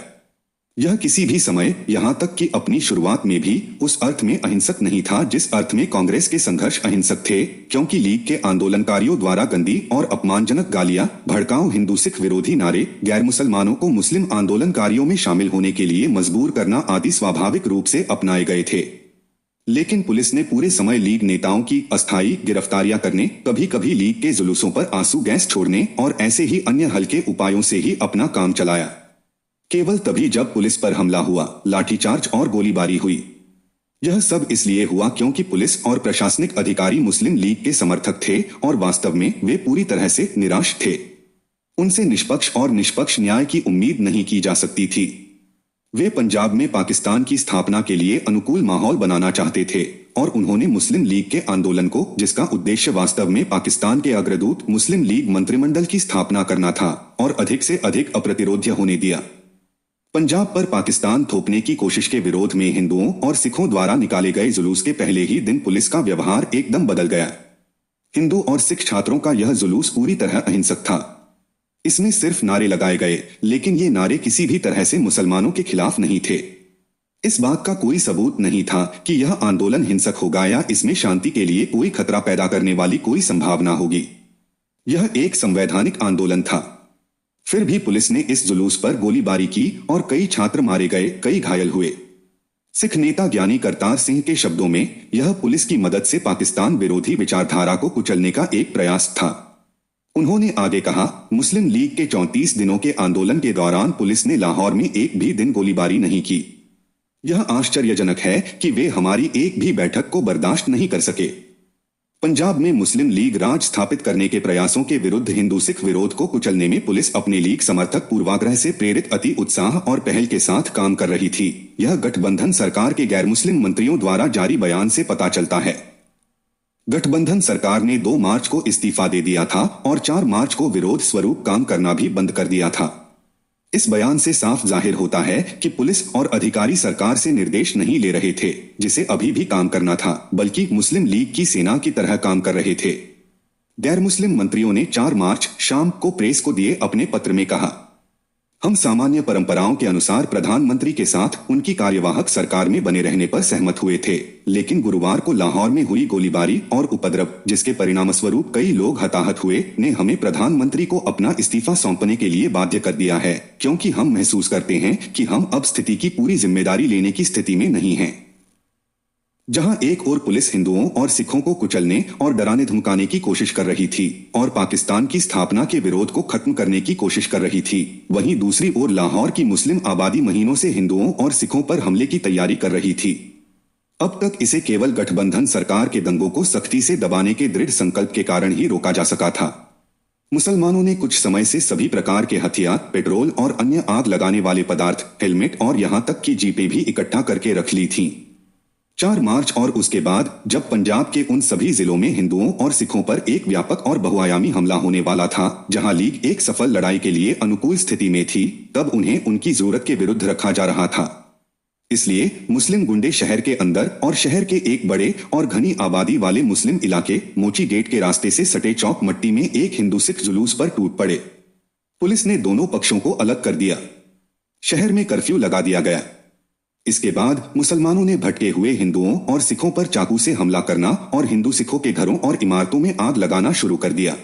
यह किसी भी समय, यहाँ तक कि अपनी शुरुआत में भी, उस अर्थ में अहिंसक नहीं था जिस अर्थ में कांग्रेस के संघर्ष अहिंसक थे, क्योंकि लीग के आंदोलनकारियों द्वारा गंदी और अपमानजनक गालियां, भड़काऊ हिंदू सिख विरोधी नारे, गैर मुसलमानों को मुस्लिम आंदोलनकारियों में शामिल होने के लिए मजबूर करना आदि स्वाभाविक रूप से अपनाए गए थे। लेकिन पुलिस ने पूरे समय लीग नेताओं की अस्थायी गिरफ्तारियां करने, कभी कभी लीग के जुलूसों पर आंसू गैस छोड़ने और ऐसे ही अन्य हल्के उपायों से ही अपना काम चलाया। केवल तभी जब पुलिस पर हमला हुआ, लाठीचार्ज और गोलीबारी हुई। यह सब इसलिए हुआ क्योंकि पुलिस और प्रशासनिक अधिकारी मुस्लिम लीग के समर्थक थे और वास्तव में वे पूरी तरह से निराश थे। उनसे निष्पक्ष न्याय की उम्मीद नहीं की जा सकती थी। वे पंजाब में पाकिस्तान की स्थापना के लिए अनुकूल माहौल बनाना चाहते थे और उन्होंने मुस्लिम लीग के आंदोलन को, जिसका उद्देश्य वास्तव में पाकिस्तान के अग्रदूत मुस्लिम लीग मंत्रिमंडल की स्थापना करना था, और अधिक से अधिक अप्रतिरोध्य होने दिया। पंजाब पर पाकिस्तान थोपने की कोशिश के विरोध में हिंदुओं और सिखों द्वारा निकाले गए जुलूस के पहले ही दिन पुलिस का व्यवहार एकदम बदल गया। हिंदू और सिख छात्रों का यह जुलूस पूरी तरह अहिंसक था। इसमें सिर्फ नारे लगाए गए, लेकिन ये नारे किसी भी तरह से मुसलमानों के खिलाफ नहीं थे। इस बात का कोई सबूत नहीं था कि यह आंदोलन हिंसक होगा या इसमें शांति के लिए कोई खतरा पैदा करने वाली कोई संभावना होगी। यह एक संवैधानिक आंदोलन था। फिर भी पुलिस ने इस जुलूस पर गोलीबारी की और कई छात्र मारे गए, कई घायल हुए। सिख नेता ज्ञानी करतार सिंह के शब्दों में, यह पुलिस की मदद से पाकिस्तान विरोधी विचारधारा को कुचलने का एक प्रयास था। उन्होंने आगे कहा, मुस्लिम लीग के 34 दिनों के आंदोलन के दौरान पुलिस ने लाहौर में एक भी दिन गोलीबारी नहीं की। यह आश्चर्यजनक है कि वे हमारी एक भी बैठक को बर्दाश्त नहीं कर सके। पंजाब में मुस्लिम लीग राज स्थापित करने के प्रयासों के विरुद्ध हिंदू सिख विरोध को कुचलने में पुलिस अपने लीग समर्थक पूर्वाग्रह से प्रेरित अति उत्साह और पहल के साथ काम कर रही थी। यह गठबंधन सरकार के गैर मुस्लिम मंत्रियों द्वारा जारी बयान से पता चलता है। गठबंधन सरकार ने 2 मार्च को इस्तीफा दे दिया था और 4 मार्च को विरोध स्वरूप काम करना भी बंद कर दिया था। इस बयान से साफ जाहिर होता है कि पुलिस और अधिकारी सरकार से निर्देश नहीं ले रहे थे, जिसे अभी भी काम करना था, बल्कि मुस्लिम लीग की सेना की तरह काम कर रहे थे। गैर मुस्लिम मंत्रियों ने 4 मार्च शाम को प्रेस को दिए अपने पत्र में कहा, हम सामान्य परंपराओं के अनुसार प्रधानमंत्री के साथ उनकी कार्यवाहक सरकार में बने रहने पर सहमत हुए थे, लेकिन गुरुवार को लाहौर में हुई गोलीबारी और उपद्रव, जिसके परिणामस्वरूप कई लोग हताहत हुए, ने हमें प्रधानमंत्री को अपना इस्तीफा सौंपने के लिए बाध्य कर दिया है, क्योंकि हम महसूस करते हैं कि हम अब स्थिति की पूरी जिम्मेदारी लेने की स्थिति में नहीं हैं। जहां एक ओर पुलिस हिंदुओं और सिखों को कुचलने और डराने धमकाने की कोशिश कर रही थी और पाकिस्तान की स्थापना के विरोध को खत्म करने की कोशिश कर रही थी, वहीं दूसरी ओर लाहौर की मुस्लिम आबादी महीनों से हिंदुओं और सिखों पर हमले की तैयारी कर रही थी। अब तक इसे केवल गठबंधन सरकार के दंगों को सख्ती से दबाने के दृढ़ संकल्प के कारण ही रोका जा सका था। मुसलमानों ने कुछ समय से सभी प्रकार के हथियार, पेट्रोल और अन्य आग लगाने वाले पदार्थ, हेलमेट और यहां तक कि जीपें भी इकट्ठा करके रख ली थीं। 4 मार्च और उसके बाद जब पंजाब के उन सभी जिलों में हिंदुओं और सिखों पर एक व्यापक और बहुआयामी हमला होने वाला था, जहां लीग एक सफल लड़ाई के लिए अनुकूल स्थिति में थी, तब उन्हें उनकी जरूरत के विरुद्ध रखा जा रहा था। इसलिए मुस्लिम गुंडे शहर के अंदर और शहर के एक बड़े और घनी आबादी वाले मुस्लिम इलाके मोची गेट के रास्ते से सटे चौक मट्टी में एक हिंदू सिख जुलूस पर टूट पड़े। पुलिस ने दोनों पक्षों को अलग कर दिया। शहर में कर्फ्यू लगा दिया गया। इसके बाद मुसलमानों ने भटके हुए हिंदुओं और सिखों पर चाकू से हमला करना और हिंदू सिखों के घरों और इमारतों में आग लगाना शुरू कर दिया।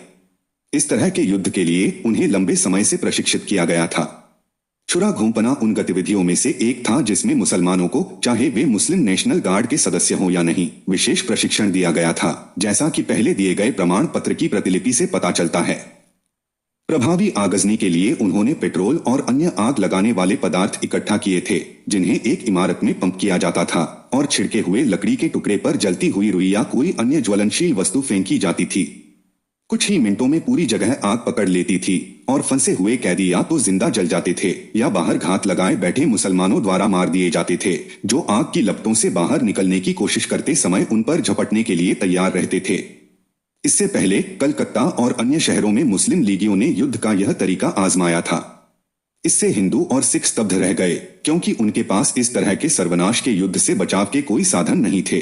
इस तरह के युद्ध के लिए उन्हें लंबे समय से प्रशिक्षित किया गया था। छुरा घोंपना उन गतिविधियों में से एक था जिसमें मुसलमानों को, चाहे वे मुस्लिम नेशनल गार्ड के सदस्य हों या नहीं, विशेष प्रशिक्षण दिया गया था, जैसा कि पहले दिए गए प्रमाण पत्र की प्रतिलिपि से पता चलता है। प्रभावी आगजनी के लिए उन्होंने पेट्रोल और अन्य आग लगाने वाले पदार्थ इकट्ठा किए थे, जिन्हें एक इमारत में पंप किया जाता था और छिड़के हुए लकड़ी के टुकड़े पर जलती हुई रुई या कोई अन्य ज्वलनशील वस्तु फेंकी जाती थी। कुछ ही मिनटों में पूरी जगह आग पकड़ लेती थी और फंसे हुए कैदी या तो जिंदा जल जाते थे या बाहर घात लगाए बैठे मुसलमानों द्वारा मार दिए जाते थे, जो आग की लपटों से बाहर निकलने की कोशिश करते समय उन पर झपटने के लिए तैयार रहते थे। इससे पहले कलकत्ता और अन्य शहरों में मुस्लिम लीगियों ने युद्ध का यह तरीका आजमाया था। इससे हिंदू और सिख स्तब्ध रह गए, क्योंकि उनके पास इस तरह के सर्वनाश के युद्ध से बचाव के कोई साधन नहीं थे।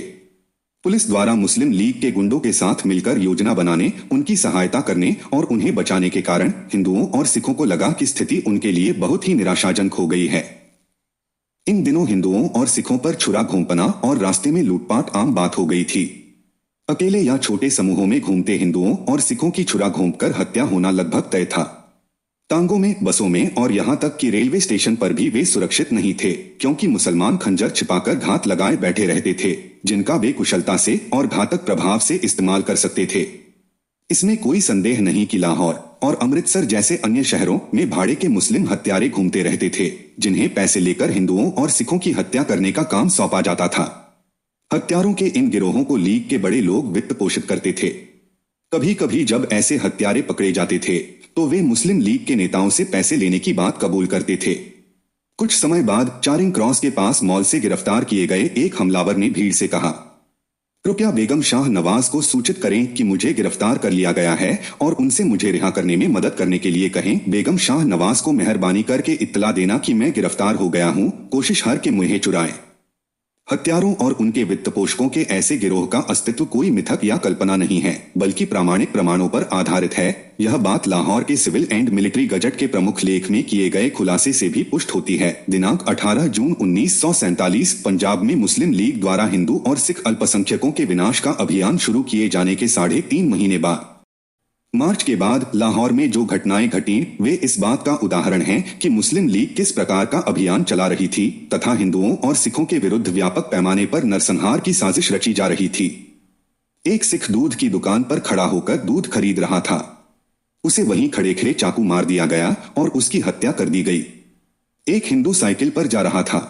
पुलिस द्वारा मुस्लिम लीग के गुंडों के साथ मिलकर योजना बनाने, उनकी सहायता करने और उन्हें बचाने के कारण हिंदुओं और सिखों को लगा कि स्थिति उनके लिए बहुत ही निराशाजनक हो गई है। इन दिनों हिंदुओं और सिखों पर छुरा घोंपना और रास्ते में लूटपाट आम बात हो गई थी। अकेले या छोटे समूहों में घूमते हिंदुओं और सिखों की छुरा घोंपकर हत्या होना लगभग तय था। टांगों में, बसों में और यहां तक कि रेलवे स्टेशन पर भी वे सुरक्षित नहीं थे, क्योंकि मुसलमान खंजर छिपाकर घात लगाए बैठे रहते थे, जिनका वे कुशलता से और घातक प्रभाव से इस्तेमाल कर सकते थे। इसमें कोई संदेह नहीं कि लाहौर और अमृतसर जैसे अन्य शहरों में भाड़े के मुस्लिम हत्यारे घूमते रहते थे, जिन्हें पैसे लेकर हिंदुओं और सिखों की हत्या करने का काम सौंपा जाता था। हत्यारों के इन गिरोहों को लीग के बड़े लोग वित्त पोषित करते थे। कभी कभी जब ऐसे हत्यारे पकड़े जाते थे तो वे मुस्लिम लीग के नेताओं से पैसे लेने की बात कबूल करते थे। कुछ समय बाद चारिंग क्रॉस के पास मॉल से गिरफ्तार किए गए एक हमलावर ने भीड़ से कहा, कृपया बेगम शाह नवाज को सूचित करें कि मुझे गिरफ्तार कर लिया गया है और उनसे मुझे रिहा करने में मदद करने के लिए कहें। बेगम शाह नवाज को मेहरबानी करके इत्तला देना कि मैं गिरफ्तार हो गया हूं, कोशिश हर के मुँहे चुराए। हत्यारों और उनके वित्त पोषकों के ऐसे गिरोह का अस्तित्व कोई मिथक या कल्पना नहीं है, बल्कि प्रामाणिक प्रमाणों पर आधारित है। यह बात लाहौर के सिविल एंड मिलिट्री गजट के प्रमुख लेख में किए गए खुलासे से भी पुष्ट होती है। दिनांक 18 जून 1947 पंजाब में मुस्लिम लीग द्वारा हिंदू और सिख अल्पसंख्यकों के विनाश का अभियान शुरू किए जाने के 3.5 महीने बाद मार्च के बाद लाहौर में जो घटनाएं घटीं वे इस बात का उदाहरण हैं कि मुस्लिम लीग किस प्रकार का अभियान चला रही थी तथा हिंदुओं और सिखों के विरुद्ध व्यापक पैमाने पर नरसंहार की साजिश रची जा रही थी। एक सिख दूध की दुकान पर खड़ा होकर दूध खरीद रहा था। उसे वहीं खड़े खड़े चाकू मार दिया गया और उसकी हत्या कर दी गई। एक हिंदू साइकिल पर जा रहा था।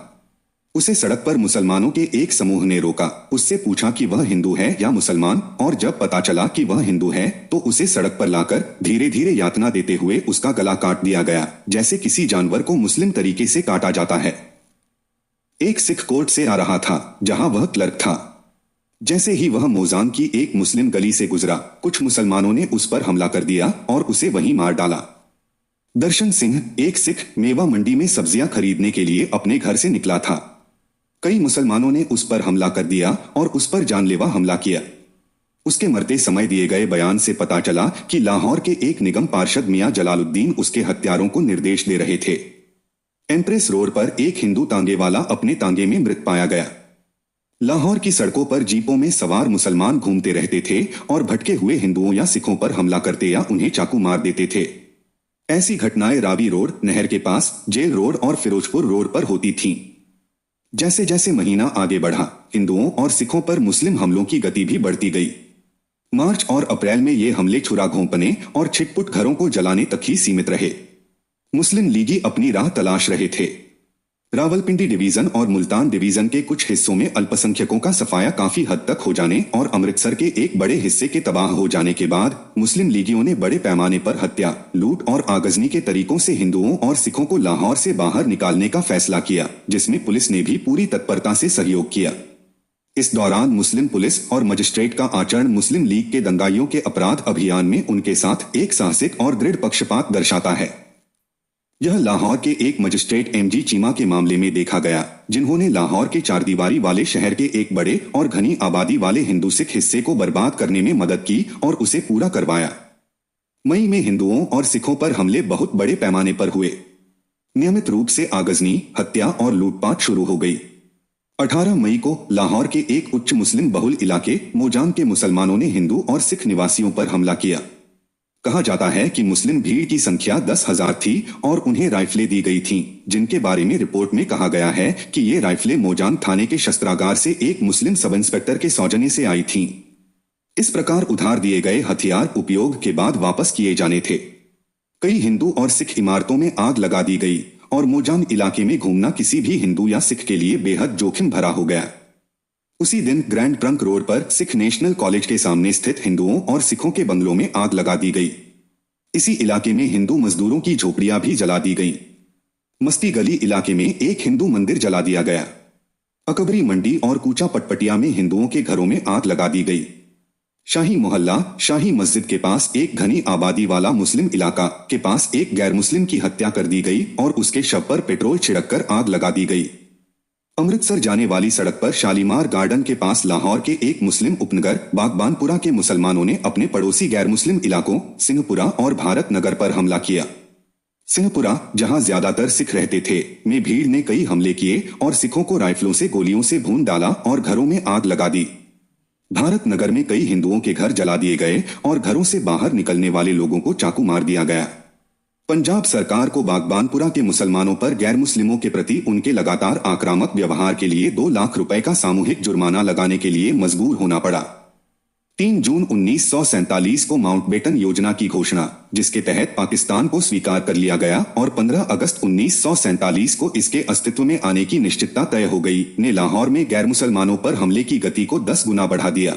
उसे सड़क पर मुसलमानों के एक समूह ने रोका, उससे पूछा कि वह हिंदू है या मुसलमान, और जब पता चला कि वह हिंदू है तो उसे सड़क पर लाकर धीरे धीरे यातना देते हुए उसका गला काट दिया गया, जैसे किसी जानवर को मुस्लिम तरीके से काटा जाता है। एक सिख कोर्ट से आ रहा था जहां वह क्लर्क था। जैसे ही वह मोजान की एक मुस्लिम गली से गुजरा, कुछ मुसलमानों ने उस पर हमला कर दिया और उसे वहीं मार डाला। दर्शन सिंह, एक सिख, मेवा मंडी में सब्जियां खरीदने के लिए अपने घर से निकला था। कई मुसलमानों ने उस पर हमला कर दिया और उस पर जानलेवा हमला किया। उसके मरते समय दिए गए बयान से पता चला कि लाहौर के एक निगम पार्षद मियां जलालुद्दीन उसके हत्यारों को निर्देश दे रहे थे। एम्प्रेस रोड पर एक हिंदू तांगे वाला अपने तांगे में मृत पाया गया। लाहौर की सड़कों पर जीपों में सवार मुसलमान घूमते रहते थे और भटके हुए हिंदुओं या सिखों पर हमला करते या उन्हें चाकू मार देते थे। ऐसी घटनाएं रावी रोड, नहर के पास, जेल रोड और फिरोजपुर रोड पर होती थीं। जैसे जैसे महीना आगे बढ़ा, हिंदुओं और सिखों पर मुस्लिम हमलों की गति भी बढ़ती गई। मार्च और अप्रैल में ये हमले छुरा घोंपने और छिटपुट घरों को जलाने तक ही सीमित रहे। मुस्लिम लीगी अपनी राह तलाश रहे थे। रावलपिंडी डिवीजन और मुल्तान डिवीजन के कुछ हिस्सों में अल्पसंख्यकों का सफाया काफी हद तक हो जाने और अमृतसर के एक बड़े हिस्से के तबाह हो जाने के बाद मुस्लिम लीगियों ने बड़े पैमाने पर हत्या, लूट और आगजनी के तरीकों से हिंदुओं और सिखों को लाहौर से बाहर निकालने का फैसला किया, जिसमें पुलिस ने भी पूरी तत्परता से सहयोग किया। इस दौरान मुस्लिम पुलिस और मजिस्ट्रेट का आचरण मुस्लिम लीग के दंगाइयों के अपराध अभियान में उनके साथ एक साहसिक और दृढ़ पक्षपात दर्शाता है। यह लाहौर के एक मजिस्ट्रेट MG चीमा के मामले में देखा गया, जिन्होंने लाहौर के चारदीवारी वाले शहर के एक बड़े और घनी आबादी वाले हिंदू सिख हिस्से को बर्बाद करने में मदद की और उसे पूरा करवाया। मई में हिंदुओं और सिखों पर हमले बहुत बड़े पैमाने पर हुए। नियमित रूप से आगजनी, हत्या और लूटपाट शुरू हो गई। 18 मई को लाहौर के एक उच्च मुस्लिम बहुल इलाके मोजान के मुसलमानों ने हिंदू और सिख निवासियों पर हमला किया। कहा जाता है कि मुस्लिम भीड़ की संख्या 10,000 थी और उन्हें राइफलें दी गई थीं, जिनके बारे में रिपोर्ट में कहा गया है कि ये राइफलें मोजान थाने के शस्त्रागार से एक मुस्लिम सब इंस्पेक्टर के सौजन्य से आई थीं। इस प्रकार उधार दिए गए हथियार उपयोग के बाद वापस किए जाने थे। कई हिंदू और सिख इमारतों में आग लगा दी गई और मोजान इलाके में घूमना किसी भी हिंदू या सिख के लिए बेहद जोखिम भरा हो गया। उसी दिन ग्रैंड ट्रंक रोड पर सिख नेशनल कॉलेज के सामने स्थित हिंदुओं और सिखों के बंगलों में आग लगा दी गई। इसी इलाके में हिंदू मजदूरों की झोपड़ियां भी जला दी गईं। मस्ती गली इलाके में एक हिंदू मंदिर जला दिया गया। अकबरी मंडी और कूचा पटपटिया में हिंदुओं के घरों में आग लगा दी गई। शाही मोहल्ला, शाही मस्जिद के पास एक घनी आबादी वाला मुस्लिम इलाका के पास एक गैर मुस्लिम की हत्या कर दी गई और उसके शव पर पेट्रोल छिड़ककर आग लगा दी गई। अमृतसर जाने वाली सड़क पर शालीमार गार्डन के पास लाहौर के एक मुस्लिम उपनगर बागबानपुरा के मुसलमानों ने अपने पड़ोसी गैर मुस्लिम इलाकों सिंहपुरा और भारत नगर पर हमला किया। सिंहपुरा, जहां ज्यादातर सिख रहते थे, में भीड़ ने कई हमले किए और सिखों को राइफलों से गोलियों से भून डाला और घरों में आग लगा दी। भारत नगर में कई हिंदुओं के घर जला दिए गए और घरों से बाहर निकलने वाले लोगों को चाकू मार दिया गया। पंजाब सरकार को बागबानपुरा के मुसलमानों पर गैर मुस्लिमों के प्रति उनके लगातार आक्रामक व्यवहार के लिए 2 लाख रुपए का सामूहिक जुर्माना लगाने के लिए मजबूर होना पड़ा। 3 जून 1947 को माउंटबेटन योजना की घोषणा, जिसके तहत पाकिस्तान को स्वीकार कर लिया गया, और 15 अगस्त 1947 को इसके अस्तित्व में आने की निश्चितता तय हो गई, ने लाहौर में गैर मुसलमानों पर हमले की गति को 10 गुना बढ़ा दिया।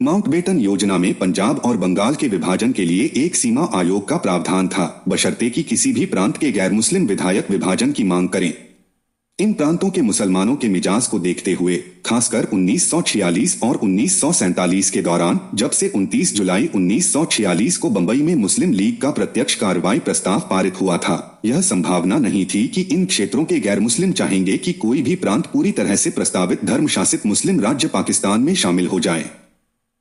माउंटबेटन योजना में पंजाब और बंगाल के विभाजन के लिए एक सीमा आयोग का प्रावधान था, बशर्ते कि किसी भी प्रांत के गैर मुस्लिम विधायक विभाजन की मांग करें। इन प्रांतों के मुसलमानों के मिजाज को देखते हुए, खासकर 1946 और 1947 के दौरान, जब से 29 जुलाई 1946 को बंबई में मुस्लिम लीग का प्रत्यक्ष कार्रवाई प्रस्ताव पारित हुआ था, यह संभावना नहीं थी कि इन क्षेत्रों के गैर मुस्लिम चाहेंगे कि कोई भी प्रांत पूरी तरह से प्रस्तावित धर्म शासित मुस्लिम राज्य पाकिस्तान में शामिल हो जाए।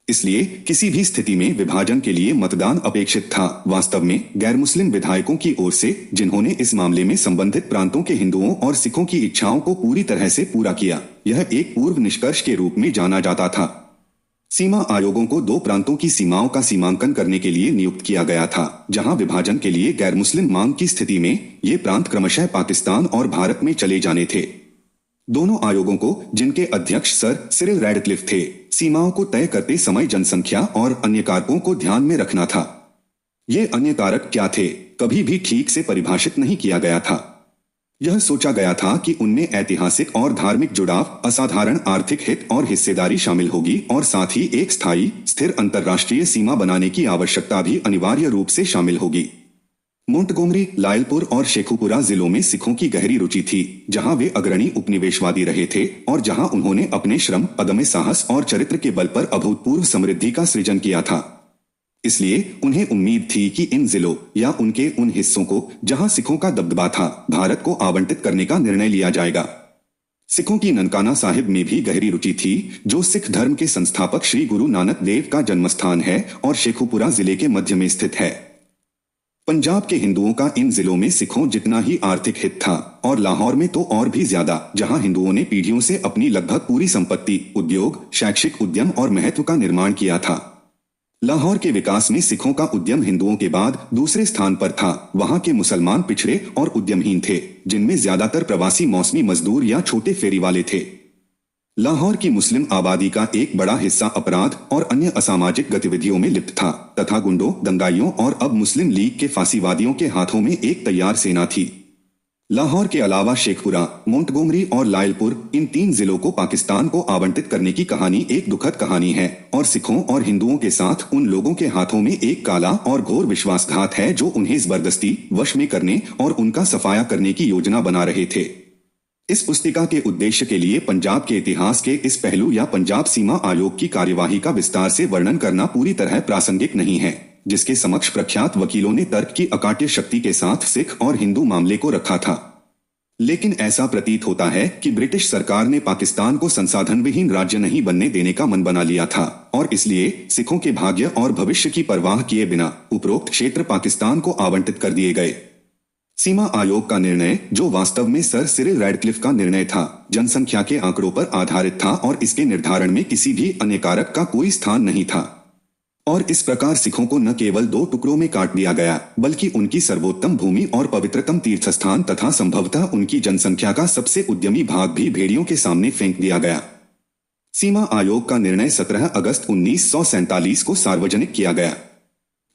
इसलिए किसी भी स्थिति में विभाजन के लिए मतदान अपेक्षित था। वास्तव में गैर मुस्लिम विधायकों की ओर से, जिन्होंने इस मामले में संबंधित प्रांतों के हिंदुओं और सिखों की इच्छाओं को पूरी तरह से पूरा किया, यह एक पूर्व निष्कर्ष के रूप में जाना जाता था। सीमा आयोगों को 2 प्रांतों की सीमाओं का सीमांकन करने के लिए नियुक्त किया गया था, जहां विभाजन के लिए गैर मुस्लिम मांग की स्थिति में ये प्रांत क्रमशः पाकिस्तान और भारत में चले जाने थे। दोनों आयोगों को, जिनके अध्यक्ष सर सिरिल रैडक्लिफ थे, सीमाओं को तय करते समय जनसंख्या और अन्य कारकों को ध्यान में रखना था। ये अन्य कारक क्या थे, कभी भी ठीक से परिभाषित नहीं किया गया था। यह सोचा गया था कि उनमें ऐतिहासिक और धार्मिक जुड़ाव, असाधारण आर्थिक हित और हिस्सेदारी शामिल होगी, और साथ ही एक स्थायी, स्थिर अंतर्राष्ट्रीय सीमा बनाने की आवश्यकता भी अनिवार्य रूप से शामिल होगी। मोंटगोमरी, लायलपुर और शेखुपुरा जिलों में सिखों की गहरी रुचि थी, जहां वे अग्रणी उपनिवेशवादी रहे थे और जहां उन्होंने अपने श्रम, अदम्य साहस और चरित्र के बल पर अभूतपूर्व समृद्धि का सृजन किया था। इसलिए उन्हें उम्मीद थी कि इन जिलों या उनके उन हिस्सों को जहां सिखों का दबदबा था, भारत को आवंटित करने का निर्णय लिया जाएगा। सिखों की ननकाना साहिब में भी गहरी रुचि थी, जो सिख धर्म के संस्थापक श्री गुरु नानक देव का जन्मस्थान है और शेखुपुरा जिले के मध्य में स्थित है। पंजाब के हिंदुओं का इन जिलों में सिखों जितना ही आर्थिक हित था, और लाहौर में तो और भी ज्यादा, जहां हिंदुओं ने पीढ़ियों से अपनी लगभग पूरी संपत्ति, उद्योग, शैक्षिक उद्यम और महत्व का निर्माण किया था। लाहौर के विकास में सिखों का उद्यम हिंदुओं के बाद दूसरे स्थान पर था। वहां के मुसलमान पिछड़े और उद्यमहीन थे, जिनमें ज्यादातर प्रवासी मौसमी मजदूर या छोटे फेरी वाले थे। लाहौर की मुस्लिम आबादी का एक बड़ा हिस्सा अपराध और अन्य असामाजिक गतिविधियों में लिप्त था, तथा गुंडों, दंगाइयों और अब मुस्लिम लीग के फांसीवादियों के हाथों में एक तैयार सेना थी। लाहौर के अलावा शेखपुरा, मोंटगोमरी और लायलपुर, इन 3 जिलों को पाकिस्तान को आवंटित करने की कहानी एक दुखद कहानी है, और सिखों और हिंदुओं के साथ उन लोगों के हाथों में एक काला और घोर विश्वासघात है जो उन्हें जबरदस्ती वश में करने और उनका सफाया करने की योजना बना रहे थे। इस पुस्तिका के उद्देश्य के लिए पंजाब के इतिहास के इस पहलू या पंजाब सीमा आयोग की कार्यवाही का विस्तार से वर्णन करना पूरी तरह प्रासंगिक नहीं है, जिसके समक्ष प्रख्यात वकीलों ने तर्क की अकाट्य शक्ति के साथ सिख और हिंदू मामले को रखा था। लेकिन ऐसा प्रतीत होता है कि ब्रिटिश सरकार ने पाकिस्तान को संसाधन विहीन राज्य नहीं बनने देने का मन बना लिया था, और इसलिए सिखों के भाग्य और भविष्य की परवाह किए बिना उपरोक्त क्षेत्र पाकिस्तान को आवंटित कर दिए गए। सीमा आयोग का निर्णय, जो वास्तव में सर सिरिल रैडक्लिफ का निर्णय था, जनसंख्या के आंकड़ों पर आधारित था और इसके निर्धारण में किसी भी अन्य कारक का कोई स्थान नहीं था। और इस प्रकार सिखों को न केवल 2 टुकड़ों में काट दिया गया, बल्कि उनकी सर्वोत्तम भूमि और पवित्रतम तीर्थस्थान तथा संभवतः उनकी जनसंख्या का सबसे उद्यमी भाग भी भेड़ियों के सामने फेंक दिया गया। सीमा आयोग का निर्णय 17 अगस्त 1947 को सार्वजनिक किया गया।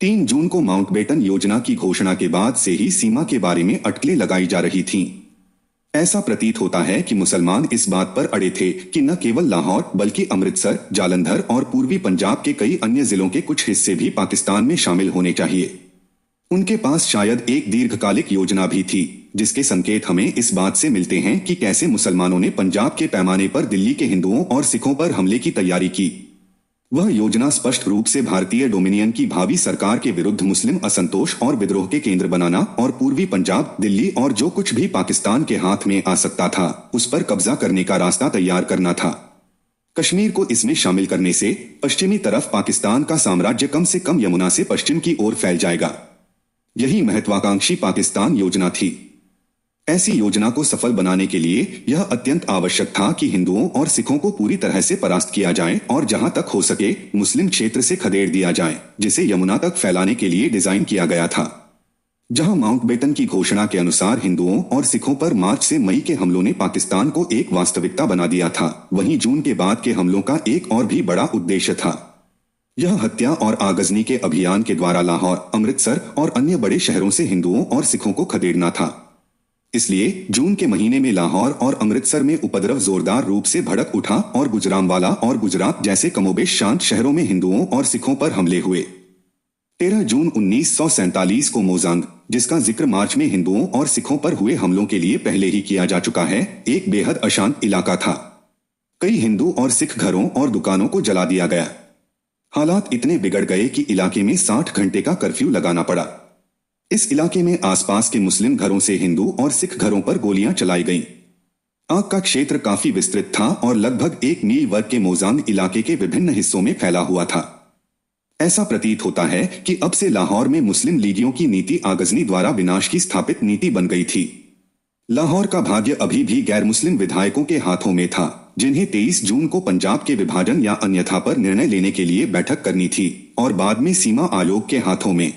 3 जून को माउंटबेटन योजना की घोषणा के बाद से ही सीमा के बारे में अटकलें लगाई जा रही थीं। ऐसा प्रतीत होता है कि मुसलमान इस बात पर अड़े थे कि न केवल लाहौर बल्कि अमृतसर, जालंधर और पूर्वी पंजाब के कई अन्य जिलों के कुछ हिस्से भी पाकिस्तान में शामिल होने चाहिए। उनके पास शायद एक दीर्घकालिक योजना भी थी, जिसके संकेत हमें इस बात से मिलते हैं कि कैसे मुसलमानों ने पंजाब के पैमाने पर दिल्ली के हिंदुओं और सिखों पर हमले की तैयारी की। वह योजना स्पष्ट रूप से भारतीय डोमिनियन की भावी सरकार के विरुद्ध मुस्लिम असंतोष और विद्रोह के केंद्र बनाना और पूर्वी पंजाब, दिल्ली और जो कुछ भी पाकिस्तान के हाथ में आ सकता था उस पर कब्जा करने का रास्ता तैयार करना था। कश्मीर को इसमें शामिल करने से पश्चिमी तरफ पाकिस्तान का साम्राज्य कम से कम यमुना से पश्चिम की ओर फैल जाएगा। यही महत्वाकांक्षी पाकिस्तान योजना थी। ऐसी योजना को सफल बनाने के लिए यह अत्यंत आवश्यक था कि हिंदुओं और सिखों को पूरी तरह से परास्त किया जाए और जहां तक हो सके मुस्लिम क्षेत्र से खदेड़ दिया जाए, जिसे यमुना तक फैलाने के लिए डिजाइन किया गया था। जहां माउंटबेटन की घोषणा के अनुसार हिंदुओं और सिखों पर मार्च से मई के हमलों ने पाकिस्तान को एक वास्तविकता बना दिया था, वहीं जून के बाद के हमलों का एक और भी बड़ा उद्देश्य था। यह हत्या और आगजनी के अभियान के द्वारा लाहौर, अमृतसर और अन्य बड़े शहरों से हिंदुओं और सिखों को खदेड़ना था। इसलिए जून के महीने में लाहौर और अमृतसर में उपद्रव जोरदार रूप से भड़क उठा और गुजरांवाला और गुजरात जैसे कमोबेश शांत शहरों में हिंदुओं और सिखों पर हमले हुए। 13 जून 1947 को मोजांग, जिसका जिक्र मार्च में हिंदुओं और सिखों पर हुए हमलों के लिए पहले ही किया जा चुका है, एक बेहद अशांत इलाका था। कई हिंदू और सिख घरों और दुकानों को जला दिया गया। हालात इतने बिगड़ गए कि इलाके में 60 घंटे का कर्फ्यू लगाना पड़ा। इस इलाके में आसपास के मुस्लिम घरों से हिंदू और सिख घरों पर गोलियां चलाई गईं। आग का क्षेत्र काफी विस्तृत था और लगभग 1 मील वर्ग के मोजांग इलाके के विभिन्न हिस्सों में फैला हुआ था। ऐसा प्रतीत होता है कि अब से लाहौर में मुस्लिम लीगियों की नीति आगजनी द्वारा विनाश की स्थापित नीति बन गई थी। लाहौर का भाग्य अभी भी गैर मुस्लिम विधायकों के हाथों में था, जिन्हें 23 जून को पंजाब के विभाजन या अन्यथा पर निर्णय लेने के लिए बैठक करनी थी, और बाद में सीमा आयोग के हाथों में।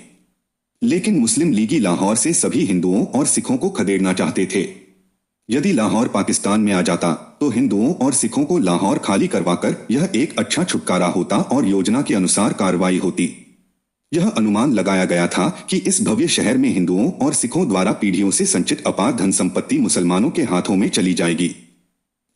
लेकिन मुस्लिम लीगी लाहौर से सभी हिंदुओं और सिखों को खदेड़ना चाहते थे। यदि लाहौर पाकिस्तान में आ जाता तो हिंदुओं और सिखों को लाहौर खाली करवाकर यह एक अच्छा छुटकारा होता और योजना के अनुसार कार्रवाई होती। यह अनुमान लगाया गया था कि इस भव्य शहर में हिंदुओं और सिखों द्वारा पीढ़ियों से संचित अपार धन संपत्ति मुसलमानों के हाथों में चली जाएगी।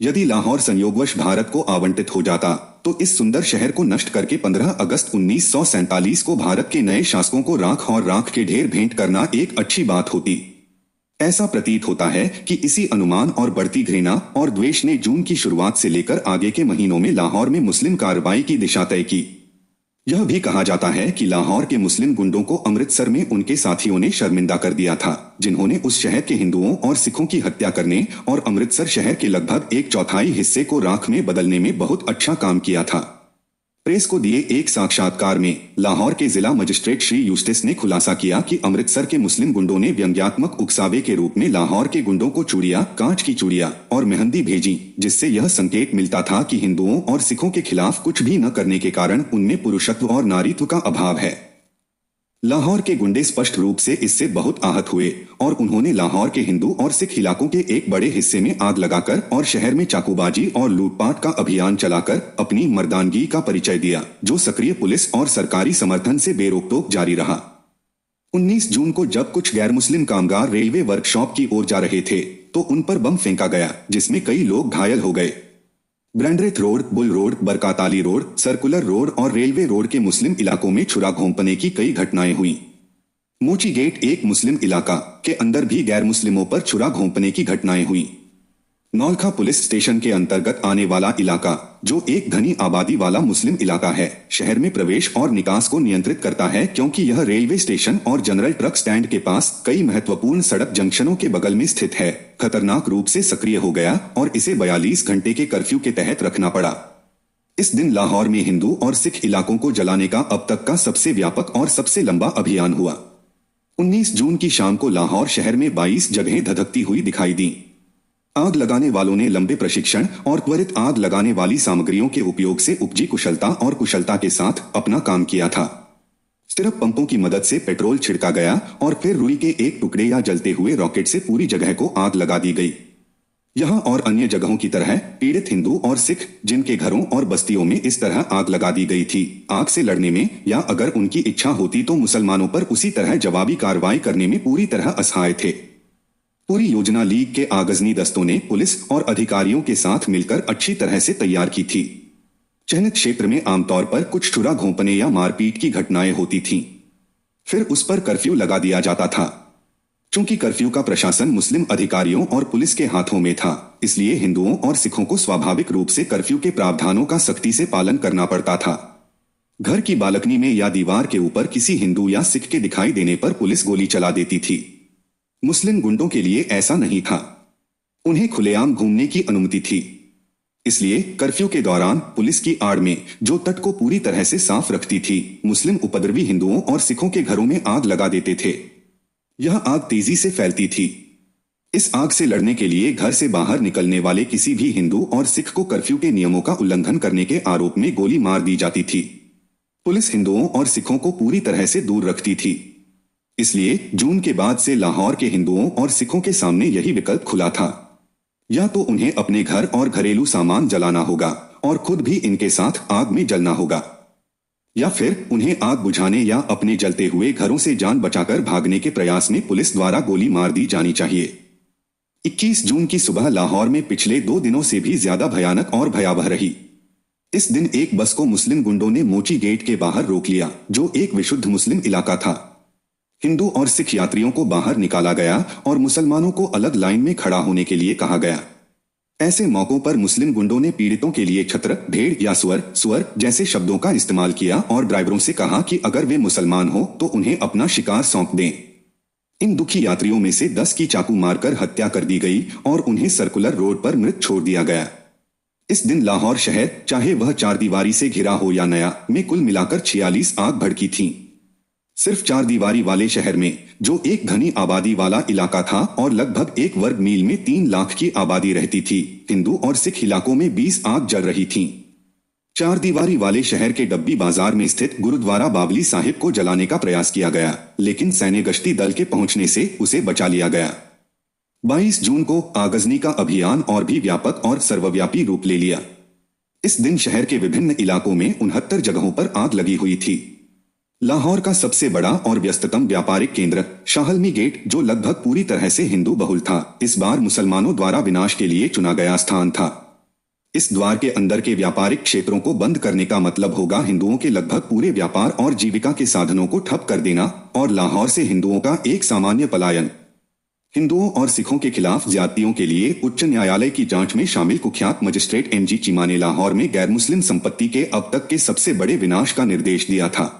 यदि लाहौर संयोगवश भारत को आवंटित हो जाता तो इस सुंदर शहर को नष्ट करके 15 अगस्त 1947 को भारत के नए शासकों को राख और राख के ढेर भेंट करना एक अच्छी बात होती। ऐसा प्रतीत होता है कि इसी अनुमान और बढ़ती घृणा और द्वेष ने जून की शुरुआत से लेकर आगे के महीनों में लाहौर में मुस्लिम कार्रवाई की दिशा तय की। यह भी कहा जाता है कि लाहौर के मुस्लिम गुंडों को अमृतसर में उनके साथियों ने शर्मिंदा कर दिया था, जिन्होंने उस शहर के हिंदुओं और सिखों की हत्या करने और अमृतसर शहर के लगभग 1/4 हिस्से को राख में बदलने में बहुत अच्छा काम किया था। प्रेस को दिए एक साक्षात्कार में लाहौर के जिला मजिस्ट्रेट श्री यूस्टिस ने खुलासा किया कि अमृतसर के मुस्लिम गुंडों ने व्यंग्यात्मक उकसावे के रूप में लाहौर के गुंडों को चूड़ियां, कांच की चूड़ियां और मेहंदी भेजी, जिससे यह संकेत मिलता था कि हिंदुओं और सिखों के खिलाफ कुछ भी न करने के कारण उनमें पुरुषत्व और नारीत्व का अभाव है। लाहौर के गुंडे स्पष्ट रूप से इससे बहुत आहत हुए और उन्होंने लाहौर के हिंदू और सिख इलाकों के एक बड़े हिस्से में आग लगाकर और शहर में चाकूबाजी और लूटपाट का अभियान चलाकर अपनी मर्दानगी का परिचय दिया, जो सक्रिय पुलिस और सरकारी समर्थन से बेरोक-टोक जारी रहा। 19 जून को जब कुछ गैर मुस्लिम कामगार रेलवे वर्कशॉप की ओर जा रहे थे तो उन पर बम फेंका गया, जिसमें कई लोग घायल हो गए। Brandreth road, bull road, Barkatali road, circular road और रेलवे रोड के मुस्लिम इलाकों में छुरा घोंपने की कई घटनाएं हुई। मोची गेट एक मुस्लिम इलाका के अंदर भी गैर मुस्लिमों पर छुरा घोंपने की घटनाएं हुई। नौलखा पुलिस स्टेशन के अंतर्गत आने वाला इलाका, जो एक घनी आबादी वाला मुस्लिम इलाका है, शहर में प्रवेश और निकास को नियंत्रित करता है, क्योंकि यह रेलवे स्टेशन और जनरल ट्रक स्टैंड के पास कई महत्वपूर्ण सड़क जंक्शनों के बगल में स्थित है। खतरनाक रूप से सक्रिय हो गया और इसे 42 घंटे के कर्फ्यू के तहत रखना पड़ा। इस दिन लाहौर में हिंदू और सिख इलाकों को जलाने का अब तक का सबसे व्यापक और सबसे लंबा अभियान हुआ। 19 जून की शाम को लाहौर शहर में 22 जगहें धधकती हुई दिखाई दी। आग लगाने वालों ने लंबे प्रशिक्षण और त्वरित आग लगाने वाली सामग्रियों के उपयोग से उपजी कुशलता और कुशलता के साथ अपना काम किया था। स्टिरअप पंपों की मदद से पेट्रोल छिड़का गया और फिर रुई के एक टुकड़े या जलते हुए रॉकेट से पूरी जगह को आग लगा दी गई। यहाँ और अन्य जगहों की तरह पीड़ित हिंदू और सिख, जिनके घरों और बस्तियों में इस तरह आग लगा दी गई थी, आग से लड़ने में या अगर उनकी इच्छा होती तो मुसलमानों पर उसी तरह जवाबी कार्रवाई करने में पूरी तरह असहाय थे। पूरी योजना लीग के आगजनी दस्तों ने पुलिस और अधिकारियों के साथ मिलकर अच्छी तरह से तैयार की थी। चयनित क्षेत्र में आमतौर पर कुछ छुरा घोंपने या मारपीट की घटनाएं होती थीं। फिर उस पर कर्फ्यू लगा दिया जाता था। चूंकि कर्फ्यू का प्रशासन मुस्लिम अधिकारियों और पुलिस के हाथों में था, इसलिए हिंदुओं और सिखों को स्वाभाविक रूप से कर्फ्यू के प्रावधानों का सख्ती से पालन करना पड़ता था। घर की बालकनी में या दीवार के ऊपर किसी हिंदू या सिख के दिखाई देने पर पुलिस गोली चला देती थी। मुस्लिम गुंडों के लिए ऐसा नहीं था। उन्हें खुलेआम घूमने की अनुमति थी। इसलिए कर्फ्यू के दौरान पुलिस की आड़ में, जो तट को पूरी तरह से साफ रखती थी, मुस्लिम उपद्रवी हिंदुओं और सिखों के घरों में आग लगा देते थे। यह आग तेजी से फैलती थी। इस आग से लड़ने के लिए घर से बाहर निकलने वाले किसी भी हिंदू और सिख को कर्फ्यू के नियमों का उल्लंघन करने के आरोप में गोली मार दी जाती थी। पुलिस हिंदुओं और सिखों को पूरी तरह से दूर रखती थी। इसलिए जून के बाद से लाहौर के हिंदुओं और सिखों के सामने यही विकल्प खुला था। या तो उन्हें अपने घर और घरेलू सामान जलाना होगा और खुद भी इनके साथ आग में जलना होगा, या फिर उन्हें आग बुझाने या अपने जलते हुए घरों से जान बचाकर भागने के प्रयास में पुलिस द्वारा गोली मार दी जानी चाहिए। 21 जून की सुबह लाहौर में पिछले 2 दिनों से भी ज्यादा भयानक और भयावह रही। इस दिन एक बस को मुस्लिम गुंडों ने मोची गेट के बाहर रोक लिया, जो एक विशुद्ध मुस्लिम इलाका था। हिंदू और सिख यात्रियों को बाहर निकाला गया और मुसलमानों को अलग लाइन में खड़ा होने के लिए कहा गया। ऐसे मौकों पर मुस्लिम गुंडों ने पीड़ितों के लिए छत्र, भेड़ या सुअर जैसे शब्दों का इस्तेमाल किया और ड्राइवरों से कहा कि अगर वे मुसलमान हो तो उन्हें अपना शिकार सौंप दें। इन दुखी यात्रियों में से 10 की चाकू मारकर हत्या कर दी गई और उन्हें सर्कुलर रोड पर मृत छोड़ दिया गया। इस दिन लाहौर शहर, चाहे वह चारदीवारी से घिरा हो या नया, में कुल मिलाकर 46 आग भड़की थीं। सिर्फ चारदीवारी वाले शहर में, जो एक घनी आबादी वाला इलाका था और लगभग 1 वर्ग मील में 3 लाख की आबादी रहती थी, हिंदू और सिख इलाकों में 20 आग जल रही थीं। चारदीवारी वाले शहर के डब्बी बाजार में स्थित गुरुद्वारा बावली साहिब को जलाने का प्रयास किया गया, लेकिन सैन्य गश्ती दल के पहुंचने से उसे बचा लिया गया। 22 जून को आगजनी का अभियान और भी व्यापक और सर्वव्यापी रूप ले लिया। इस दिन शहर के विभिन्न इलाकों में 69 जगहों पर आग लगी हुई थी। लाहौर का सबसे बड़ा और व्यस्ततम व्यापारिक केंद्र शाहलमी गेट, जो लगभग पूरी तरह से हिंदू बहुल था, इस बार मुसलमानों द्वारा विनाश के लिए चुना गया स्थान था। इस द्वार के अंदर के व्यापारिक क्षेत्रों को बंद करने का मतलब होगा हिंदुओं के लगभग पूरे व्यापार और जीविका के साधनों को ठप कर देना और लाहौर से हिंदुओं का एक सामान्य पलायन। हिंदुओं और सिखों के खिलाफ ज्यादतियों के लिए उच्च न्यायालय की जांच में शामिल कुख्यात मजिस्ट्रेट MG चीमा ने लाहौर में गैर मुस्लिम संपत्ति के अब तक के सबसे बड़े विनाश का निर्देश दिया था।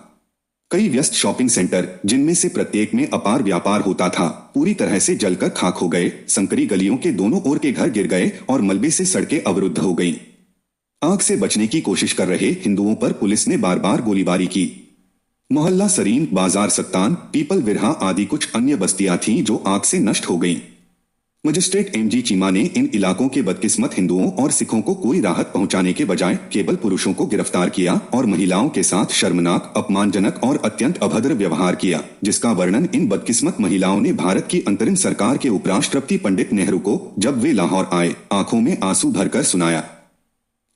कई व्यस्त शॉपिंग सेंटर, जिनमें से प्रत्येक में अपार व्यापार होता था, पूरी तरह से जलकर खाक हो गए। संकरी गलियों के दोनों ओर के घर गिर गए और मलबे से सड़कें अवरुद्ध हो गईं। आग से बचने की कोशिश कर रहे हिंदुओं पर पुलिस ने बार बार गोलीबारी की। मोहल्ला सरीन, बाजार सत्तान, पीपल विरहा आदि कुछ अन्य बस्तियां थीं जो आग से नष्ट हो गईं। मजिस्ट्रेट MG चीमा ने इन इलाकों के बदकिस्मत हिंदुओं और सिखों को कोई राहत पहुंचाने के बजाय केवल पुरुषों को गिरफ्तार किया और महिलाओं के साथ शर्मनाक, अपमानजनक और अत्यंत अभद्र व्यवहार किया, जिसका वर्णन इन बदकिस्मत महिलाओं ने भारत की अंतरिम सरकार के उपराष्ट्रपति पंडित नेहरू को, जब वे लाहौर आए, आंखों में आंसू भरकर सुनाया।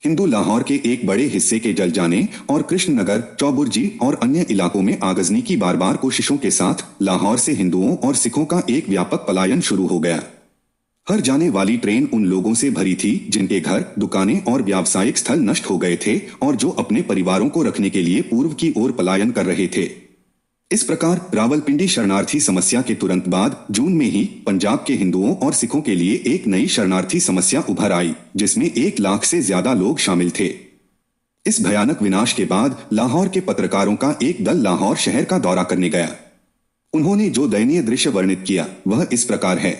हिंदू लाहौर के एक बड़े हिस्से के जल जाने और कृष्णनगर, चौबुर्जी और अन्य इलाकों में आगजनी की बार बार कोशिशों के साथ लाहौर से हिंदुओं और सिखों का एक व्यापक पलायन शुरू हो गया। हर जाने वाली ट्रेन उन लोगों से भरी थी जिनके घर, दुकानें और व्यावसायिक स्थल नष्ट हो गए थे और जो अपने परिवारों को रखने के लिए पूर्व की ओर पलायन कर रहे थे। इस प्रकार रावलपिंडी शरणार्थी समस्या के तुरंत बाद जून में ही पंजाब के हिंदुओं और सिखों के लिए एक नई शरणार्थी समस्या उभर आई, जिसमें 1 लाख से ज्यादा लोग शामिल थे। इस भयानक विनाश के बाद लाहौर के पत्रकारों का एक दल लाहौर शहर का दौरा करने गया। उन्होंने जो दयनीय दृश्य वर्णित किया वह इस प्रकार है।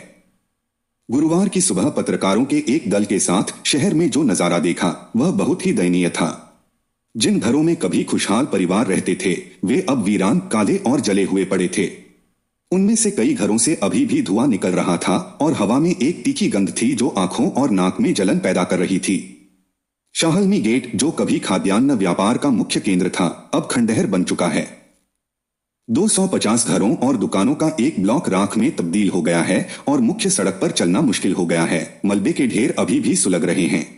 गुरुवार की सुबह पत्रकारों के एक दल के साथ शहर में जो नजारा देखा वह बहुत ही दयनीय था। जिन घरों में कभी खुशहाल परिवार रहते थे, वे अब वीरान, काले और जले हुए पड़े थे। उनमें से कई घरों से अभी भी धुआं निकल रहा था और हवा में एक तीखी गंध थी जो आंखों और नाक में जलन पैदा कर रही थी। शाहलमी गेट, जो कभी खाद्यान्न व्यापार का मुख्य केंद्र था, अब खंडहर बन चुका है। 250 घरों और दुकानों का एक ब्लॉक राख में तब्दील हो गया है और मुख्य सड़क पर चलना मुश्किल हो गया है। मलबे के ढेर अभी भी सुलग रहे हैं।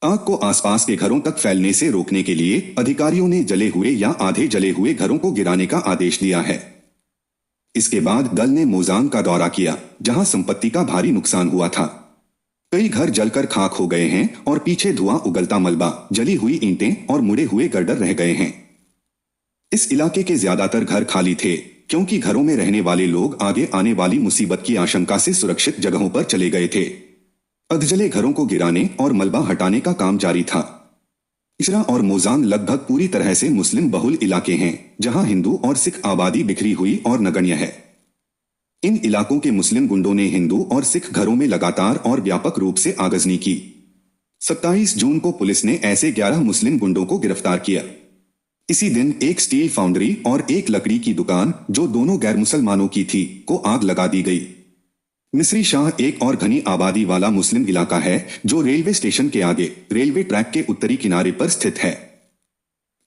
आग को आसपास के घरों तक फैलने से रोकने के लिए अधिकारियों ने जले हुए या आधे जले हुए घरों को गिराने का आदेश दिया है। इसके बाद दल ने मोजान का दौरा किया, जहां संपत्ति का भारी नुकसान हुआ था। कई घर जलकर खाक हो गए हैं और पीछे धुआं, उगलता मलबा, जली हुई ईंटें और मुड़े हुए गर्डर रह गए हैं। इस इलाके के ज्यादातर घर खाली थे क्योंकि घरों में रहने वाले लोग आगे आने वाली मुसीबत की आशंका से सुरक्षित जगहों पर चले गए थे। अधजले घरों को गिराने और मलबा हटाने का काम जारी था। इशरा और मोजान लगभग पूरी तरह से मुस्लिम बहुल इलाके हैं, जहां हिंदू और सिख आबादी बिखरी हुई और नगण्य है। इन इलाकों के मुस्लिम गुंडों ने हिंदू और सिख घरों में लगातार और व्यापक रूप से आगजनी की। 27 जून को पुलिस ने ऐसे 11 मुस्लिम गुंडों को गिरफ्तार किया। इसी दिन एक स्टील फाउंड्री और एक लकड़ी की दुकान, जो दोनों गैर मुसलमानों की थी, को आग लगा दी गई। मिस्री शाह एक और घनी आबादी वाला मुस्लिम इलाका है जो रेलवे स्टेशन के आगे रेलवे ट्रैक के उत्तरी किनारे पर स्थित है।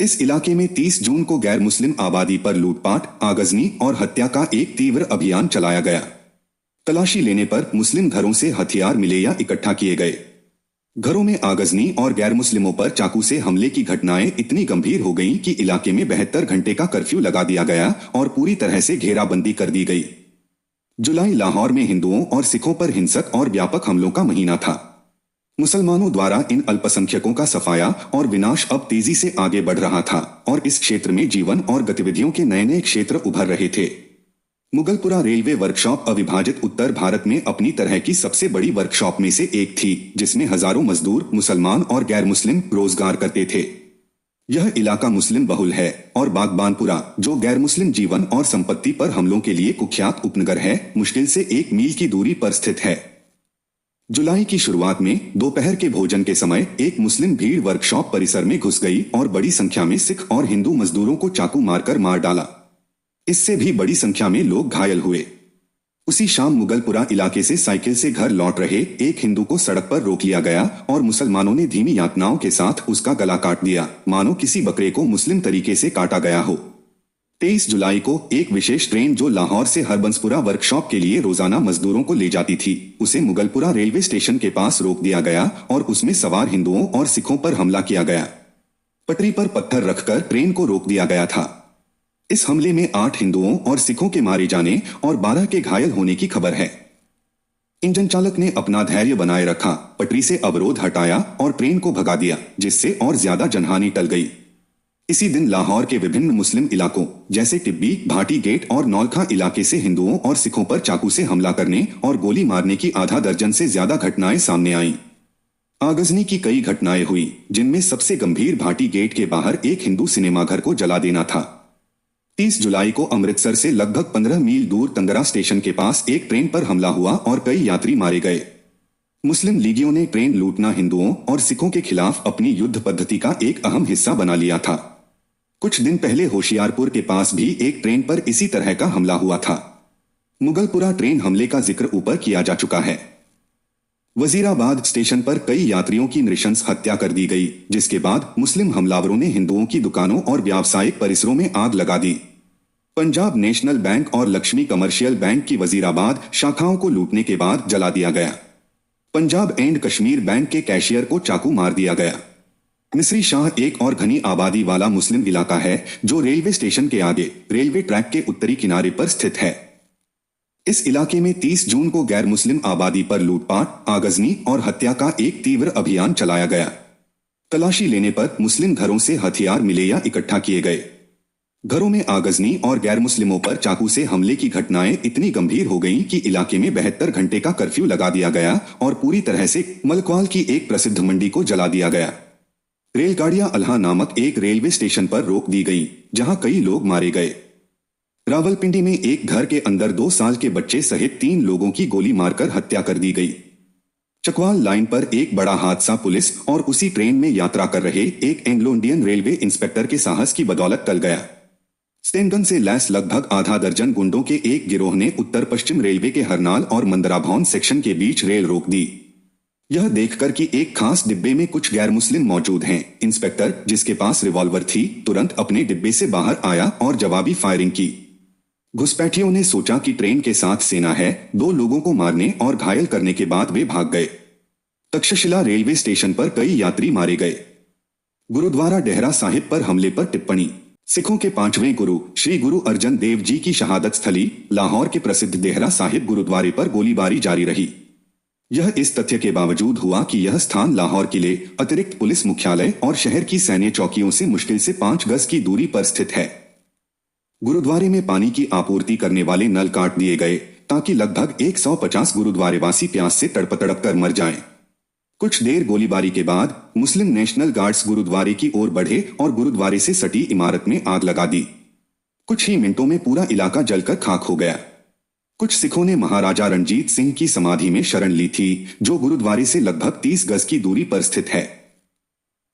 इस इलाके में 30 जून को गैर मुस्लिम आबादी पर लूटपाट, आगजनी और हत्या का एक तीव्र अभियान चलाया गया। तलाशी लेने पर मुस्लिम घरों से हथियार मिले या इकट्ठा किए गए। घरों में आगजनी और गैर मुस्लिमों पर चाकू से हमले की घटनाएं इतनी गंभीर हो गईं कि इलाके में 72 घंटे का कर्फ्यू लगा दिया गया और पूरी तरह से घेराबंदी कर दी गई। जुलाई लाहौर में हिंदुओं और सिखों पर हिंसक और व्यापक हमलों का महीना था। मुसलमानों द्वारा इन अल्पसंख्यकों का सफाया और विनाश अब तेजी से आगे बढ़ रहा था और इस क्षेत्र में जीवन और गतिविधियों के नए नए क्षेत्र उभर रहे थे। मुगलपुरा रेलवे वर्कशॉप अविभाजित उत्तर भारत में अपनी तरह की सबसे बड़ी वर्कशॉप में से एक थी, जिसमें हजारों मजदूर मुसलमान और गैर मुस्लिम रोजगार करते थे। यह इलाका मुस्लिम बहुल है और बागबानपुरा, जो गैर मुस्लिम जीवन और संपत्ति पर हमलों के लिए कुख्यात उपनगर है, मुश्किल से 1 मील की दूरी पर स्थित है। जुलाई की शुरुआत में दोपहर के भोजन के समय एक मुस्लिम भीड़ वर्कशॉप परिसर में घुस गई और बड़ी संख्या में सिख और हिंदू मजदूरों को चाकू मारकर मार डाला। इससे भी बड़ी संख्या में लोग घायल हुए। उसी शाम मुगलपुरा इलाके से साइकिल से घर लौट रहे एक हिंदू को सड़क पर रोक लिया गया और मुसलमानों ने धीमी यातनाओं के साथ उसका गला काट दिया, मानो किसी बकरे को मुस्लिम तरीके से काटा गया हो। 23 जुलाई को एक विशेष ट्रेन जो लाहौर से हरबंसपुरा वर्कशॉप के लिए रोजाना मजदूरों को ले जाती थी, उसे मुगलपुरा रेलवे स्टेशन के पास रोक दिया गया और उसमें सवार हिंदुओं और सिखों पर हमला किया गया। पटरी पर पत्थर रखकर ट्रेन को रोक दिया गया था। इस हमले में 8 हिंदुओं और सिखों के मारे जाने और 12 के घायल होने की खबर है। इंजन चालक ने अपना धैर्य बनाए रखा, पटरी से अवरोध हटाया और ट्रेन को भगा दिया, जिससे और ज्यादा जनहानि टल गई। इसी दिन लाहौर के विभिन्न मुस्लिम इलाकों जैसे टिब्बी, भाटी गेट और नौलखा इलाके से हिंदुओं और सिखों पर चाकू से हमला करने और गोली मारने की आधा दर्जन से ज्यादा घटनाएं सामने आईं। आगजनी की कई घटनाएं हुई, जिनमें सबसे गंभीर भाटी गेट के बाहर एक हिंदू सिनेमाघर को जला देना था। 30 जुलाई को अमृतसर से लगभग 15 मील दूर तंगरा स्टेशन के पास एक ट्रेन पर हमला हुआ और कई यात्री मारे गए। मुस्लिम लीगियों ने ट्रेन लूटना हिंदुओं और सिखों के खिलाफ अपनी युद्ध पद्धति का एक अहम हिस्सा बना लिया था। कुछ दिन पहले होशियारपुर के पास भी एक ट्रेन पर इसी तरह का हमला हुआ था। मुगलपुरा ट्रेन हमले का जिक्र ऊपर किया जा चुका है। वजीराबाद स्टेशन पर कई यात्रियों की नृशंस हत्या कर दी गई, जिसके बाद मुस्लिम हमलावरों ने हिंदुओं की दुकानों और व्यावसायिक परिसरों में आग लगा दी। पंजाब नेशनल बैंक और लक्ष्मी कमर्शियल बैंक की वजीराबाद शाखाओं को लूटने के बाद जला दिया गया। पंजाब एंड कश्मीर बैंक के कैशियर को चाकू मार दिया गया। मिस्री शाह एक और घनी आबादी वाला मुस्लिम इलाका है जो रेलवे स्टेशन के आगे रेलवे ट्रैक के उत्तरी किनारे पर स्थित है। इस इलाके में 30 जून को गैर मुस्लिम आबादी पर लूटपाट, आगजनी और हत्या का एक तीव्र अभियान चलाया गया। तलाशी लेने पर मुस्लिम घरों से हथियार मिले या इकट्ठा किए गए। घरों में आगजनी और गैर मुस्लिमों पर चाकू से हमले की घटनाएं इतनी गंभीर हो गईं कि इलाके में 72 घंटे का कर्फ्यू लगा दिया गया और पूरी तरह से मलक्वाल की एक प्रसिद्ध मंडी को जला दिया गया। रेलगाड़ियां अल्हा नामक एक रेलवे स्टेशन पर रोक दी गईं, जहां कई लोग मारे गए। रावलपिंडी में एक घर के अंदर 2 साल के बच्चे सहित 3 लोगों की गोली मारकर हत्या कर दी गई। चकवाल लाइन पर एक बड़ा हादसा पुलिस और उसी ट्रेन में यात्रा कर रहे एक एंग्लो इंडियन रेलवे इंस्पेक्टर के साहस की बदौलत टल गया। स्टेनगन से लैस लगभग आधा दर्जन गुंडों के एक गिरोह ने उत्तर पश्चिम रेलवे के हरनाल और मंदराभौन सेक्शन के बीच रेल रोक दी। यह देखकर कि एक खास डिब्बे में कुछ गैर मुस्लिम मौजूद हैं, इंस्पेक्टर, जिसके पास रिवॉल्वर थी, तुरंत अपने डिब्बे से बाहर आया और जवाबी फायरिंग की। घुसपैठियों ने सोचा कि ट्रेन के साथ सेना है, 2 लोगों को मारने और घायल करने के बाद वे भाग गए। तक्षशिला रेलवे स्टेशन पर कई यात्री मारे गए। गुरुद्वारा डेहरा साहिब पर हमले पर टिप्पणी। सिखों के 5वें गुरु श्री गुरु अर्जन देव जी की शहादत स्थली लाहौर के प्रसिद्ध डेहरा साहिब गुरुद्वारे पर गोलीबारी जारी रही। यह इस तथ्य के बावजूद हुआ कि यह स्थान लाहौर किले, अतिरिक्त पुलिस मुख्यालय और शहर की सैन्य चौकियों से मुश्किल से 5 गज की दूरी पर स्थित है। गुरुद्वारे में पानी की आपूर्ति करने वाले नल काट दिए गए ताकि लगभग 150 गुरुद्वारेवासी प्यास से तड़प तड़प कर मर जाएं। कुछ देर गोलीबारी के बाद मुस्लिम नेशनल गार्ड्स गुरुद्वारे की ओर बढ़े और गुरुद्वारे से सटी इमारत में आग लगा दी। कुछ ही मिनटों में पूरा इलाका जलकर खाक हो गया। कुछ सिखों ने महाराजा रणजीत सिंह की समाधि में शरण ली थी, जो गुरुद्वारे से लगभग 30 गज की दूरी पर स्थित है।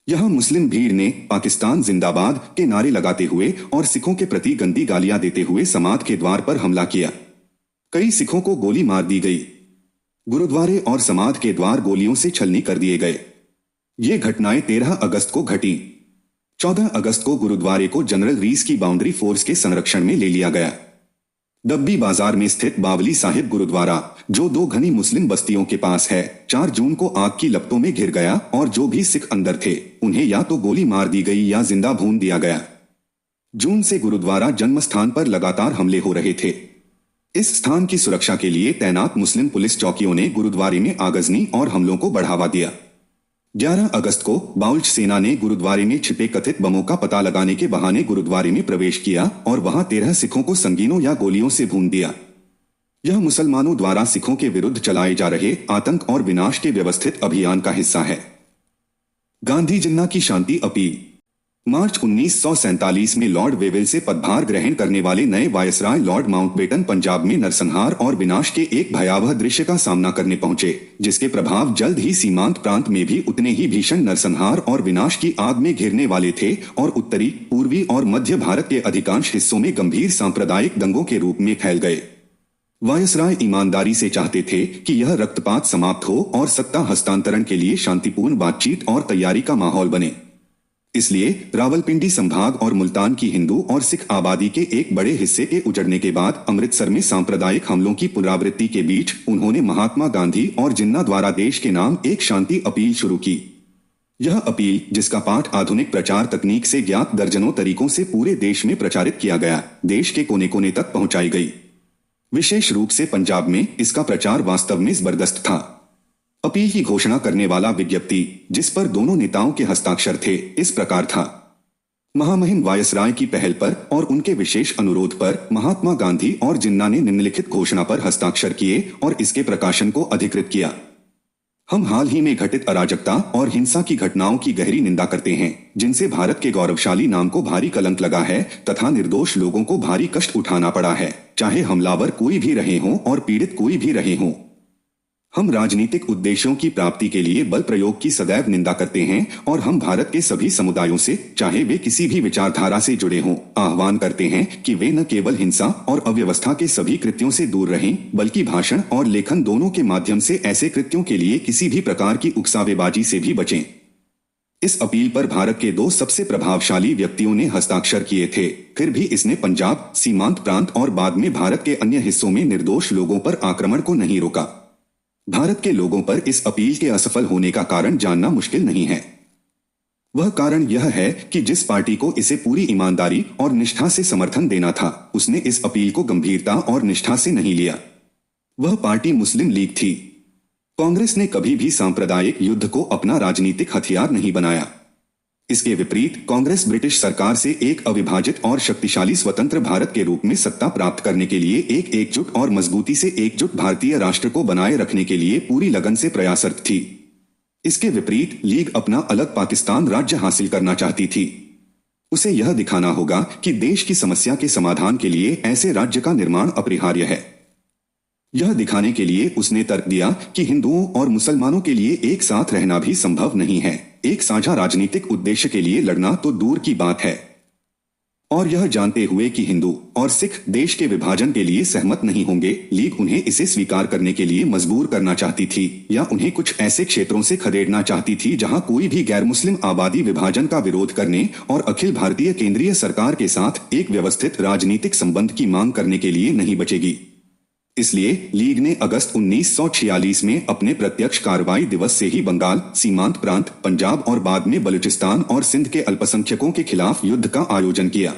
यहाँ मुस्लिम भीड़ ने पाकिस्तान जिंदाबाद के नारे लगाते हुए और सिखों के प्रति गंदी गालियां देते हुए समाध के द्वार पर हमला किया। कई सिखों को गोली मार दी गई। गुरुद्वारे और समाध के द्वार गोलियों से छलनी कर दिए गए। ये घटनाएं 13 अगस्त को घटी। 14 अगस्त को गुरुद्वारे को जनरल रीस की बाउंड्री फोर्स के संरक्षण में ले लिया गया। डब्बी बाजार में स्थित बावली साहिब गुरुद्वारा, जो 2 घनी मुस्लिम बस्तियों के पास है, 4 जून को आग की लपटों में घिर गया और जो भी सिख अंदर थे उन्हें या तो गोली मार दी गई या जिंदा भून दिया गया। जून से गुरुद्वारा जन्म स्थान पर लगातार हमले हो रहे थे। इस स्थान की सुरक्षा के लिए तैनात मुस्लिम पुलिस चौकियों ने गुरुद्वारे में आगजनी और हमलों को बढ़ावा दिया। 11 अगस्त को बाउल्च सेना ने गुरुद्वारे में छिपे कथित बमों का पता लगाने के बहाने गुरुद्वारे में प्रवेश किया और वहां 13 सिखों को संगीनों या गोलियों से भून दिया। यह मुसलमानों द्वारा सिखों के विरुद्ध चलाए जा रहे आतंक और विनाश के व्यवस्थित अभियान का हिस्सा है। गांधी जिन्ना की शांति अपील। मार्च 1947 में लॉर्ड वेवेल से पदभार ग्रहण करने वाले नए वायसराय लॉर्ड माउंटबेटन पंजाब में नरसंहार और विनाश के एक भयावह दृश्य का सामना करने पहुंचे, जिसके प्रभाव जल्द ही सीमांत प्रांत में भी उतने ही भीषण नरसंहार और विनाश की आग में घिरने वाले थे और उत्तरी, पूर्वी और मध्य भारत के अधिकांश हिस्सों में गंभीर सांप्रदायिक दंगों के रूप में फैल गए। वायसराय ईमानदारी से चाहते थे कि यह रक्तपात समाप्त हो और सत्ता हस्तांतरण के लिए शांतिपूर्ण बातचीत और तैयारी का माहौल बने। इसलिए रावलपिंडी संभाग और मुल्तान की हिंदू और सिख आबादी के एक बड़े हिस्से के उजड़ने के बाद अमृतसर में सांप्रदायिक हमलों की पुनरावृत्ति के बीच उन्होंने महात्मा गांधी और जिन्ना द्वारा देश के नाम एक शांति अपील शुरू की। यह अपील, जिसका पाठ आधुनिक प्रचार तकनीक से ज्ञात दर्जनों तरीकों से पूरे देश में प्रचारित किया गया, देश के कोने कोने तक पहुंचाई गई। विशेष रूप से पंजाब में इसका प्रचार वास्तव में जबरदस्त था। अपील की घोषणा करने वाला विज्ञप्ति, जिस पर दोनों नेताओं के हस्ताक्षर थे, इस प्रकार था। महामहिम वायसराय की पहल पर और उनके विशेष अनुरोध पर महात्मा गांधी और जिन्ना ने निम्नलिखित घोषणा पर हस्ताक्षर किए और इसके प्रकाशन को अधिकृत किया। हम हाल ही में घटित अराजकता और हिंसा की घटनाओं की गहरी निंदा करते हैं, जिनसे भारत के गौरवशाली नाम को भारी कलंक लगा है तथा निर्दोष लोगों को भारी कष्ट उठाना पड़ा है, चाहे हमलावर कोई भी रहे हों और पीड़ित कोई भी रहे हों। हम राजनीतिक उद्देश्यों की प्राप्ति के लिए बल प्रयोग की सदैव निंदा करते हैं और हम भारत के सभी समुदायों से, चाहे वे किसी भी विचारधारा से जुड़े हों, आह्वान करते हैं कि वे न केवल हिंसा और अव्यवस्था के सभी कृत्यों से दूर रहें, बल्कि भाषण और लेखन दोनों के माध्यम से ऐसे कृत्यों के लिए किसी भी प्रकार की उकसावेबाजी से भी बचें। इस अपील पर भारत के 2 सबसे प्रभावशाली व्यक्तियों ने हस्ताक्षर किए थे, फिर भी इसने पंजाब, सीमांत प्रांत और बाद में भारत के अन्य हिस्सों में निर्दोष लोगों पर आक्रमण को नहीं रोका। भारत के लोगों पर इस अपील के असफल होने का कारण जानना मुश्किल नहीं है। वह कारण यह है कि जिस पार्टी को इसे पूरी ईमानदारी और निष्ठा से समर्थन देना था, उसने इस अपील को गंभीरता और निष्ठा से नहीं लिया। वह पार्टी मुस्लिम लीग थी। कांग्रेस ने कभी भी सांप्रदायिक युद्ध को अपना राजनीतिक हथियार नहीं बनाया। इसके विपरीत कांग्रेस ब्रिटिश सरकार से एक अविभाजित और शक्तिशाली स्वतंत्र भारत के रूप में सत्ता प्राप्त करने के लिए एक एकजुट और मजबूती से एकजुट भारतीय राष्ट्र को बनाए रखने के लिए पूरी लगन से प्रयासरत थी। इसके विपरीत लीग अपना अलग पाकिस्तान राज्य हासिल करना चाहती थी। उसे यह दिखाना होगा कि देश की समस्या के समाधान के लिए ऐसे राज्य का निर्माण अपरिहार्य है। यह दिखाने के लिए उसने तर्क दिया कि हिंदुओं और मुसलमानों के लिए एक साथ रहना भी संभव नहीं है। एक साझा राजनीतिक उद्देश्य के लिए लड़ना तो दूर की बात है। और यह जानते हुए कि हिंदू और सिख देश के विभाजन के लिए सहमत नहीं होंगे, लीग उन्हें इसे स्वीकार करने के लिए मजबूर करना चाहती थी या उन्हें कुछ ऐसे क्षेत्रों से खदेड़ना चाहती थी जहां कोई भी गैर मुस्लिम आबादी विभाजन का विरोध करने और अखिल भारतीय केंद्रीय सरकार के साथ एक व्यवस्थित राजनीतिक संबंध की मांग करने के लिए नहीं बचेगी। इसलिए लीग ने अगस्त 1946 में अपने प्रत्यक्ष कार्रवाई दिवस से ही बंगाल, सीमांत प्रांत, पंजाब और बाद में बलूचिस्तान और सिंध के अल्पसंख्यकों के खिलाफ युद्ध का आयोजन किया।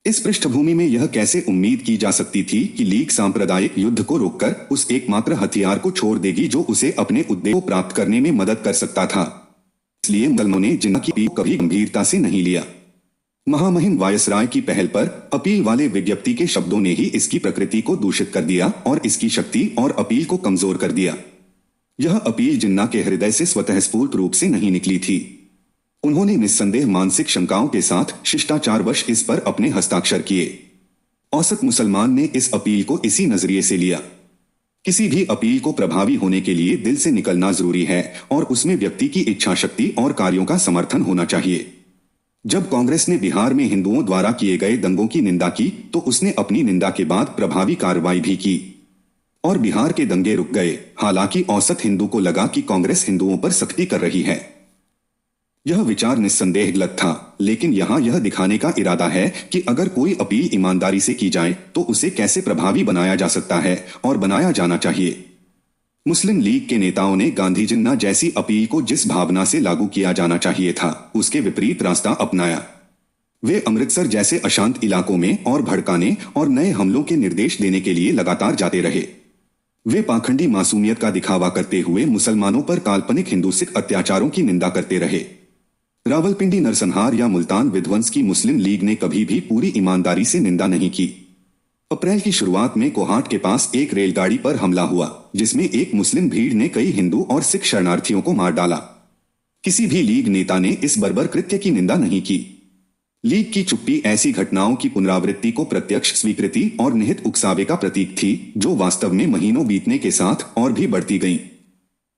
इस पृष्ठभूमि में यह कैसे उम्मीद की जा सकती थी कि लीग सांप्रदायिक युद्ध को रोककर उस एकमात्र हथियार को छोड़ देगी जो उसे अपने उद्देश्य को प्राप्त करने में मदद कर सकता था। इसलिए मुसलमानों ने जिन्ना की अपील कभी गंभीरता से नहीं लिया। महामहिम वायसराय की पहल पर अपील वाले विज्ञप्ति के शब्दों ने ही इसकी प्रकृति को दूषित कर दिया और इसकी शक्ति और अपील को कमजोर कर दिया। यह अपील जिन्ना के हृदय से स्वतःस्फूर्त रूप से नहीं निकली थी। उन्होंने निस्संदेह मानसिक शंकाओं के साथ शिष्टाचारवश इस पर अपने हस्ताक्षर किए। औसत मुसलमान ने इस अपील को इसी नजरिए से लिया किसी भी अपील को प्रभावी होने के लिए दिल से निकलना जरूरी है और उसमें व्यक्ति की इच्छा शक्ति और कार्यों का समर्थन होना चाहिए। जब कांग्रेस ने बिहार में हिंदुओं द्वारा किए गए दंगों की निंदा की तो उसने अपनी निंदा के बाद प्रभावी कार्रवाई भी की और बिहार के दंगे रुक गए। हालांकि औसत हिंदू को लगा कि कांग्रेस हिंदुओं पर सख्ती कर रही है। यह विचार निस्संदेह गलत था, लेकिन यहाँ यह दिखाने का इरादा है कि अगर कोई अपील ईमानदारी से की जाए तो उसे कैसे प्रभावी बनाया जा सकता है और बनाया जाना चाहिए। मुस्लिम लीग के नेताओं ने गांधी जिन्ना जैसी अपील को जिस भावना से लागू किया जाना चाहिए था उसके विपरीत रास्ता अपनाया। वे अमृतसर जैसे अशांत इलाकों में और भड़काने और नए हमलों के निर्देश देने के लिए लगातार जाते रहे। वे पाखंडी मासूमियत का दिखावा करते हुए मुसलमानों पर काल्पनिक हिंदू सिख अत्याचारों की निंदा करते रहे। रावलपिंडी नरसंहार या मुल्तान विध्वंस की मुस्लिम लीग ने कभी भी पूरी ईमानदारी से निंदा नहीं की। अप्रैल की शुरुआत में कोहाट के पास एक रेलगाड़ी पर हमला हुआ जिसमें एक मुस्लिम भीड़ ने कई हिंदू और सिख शरणार्थियों को मार डाला। किसी भी लीग नेता ने इस बर्बर कृत्य की निंदा नहीं की। लीग की चुप्पी ऐसी घटनाओं की पुनरावृत्ति को प्रत्यक्ष स्वीकृति और निहित उकसावे का प्रतीक थी जो वास्तव में महीनों बीतने के साथ और भी बढ़ती गईं।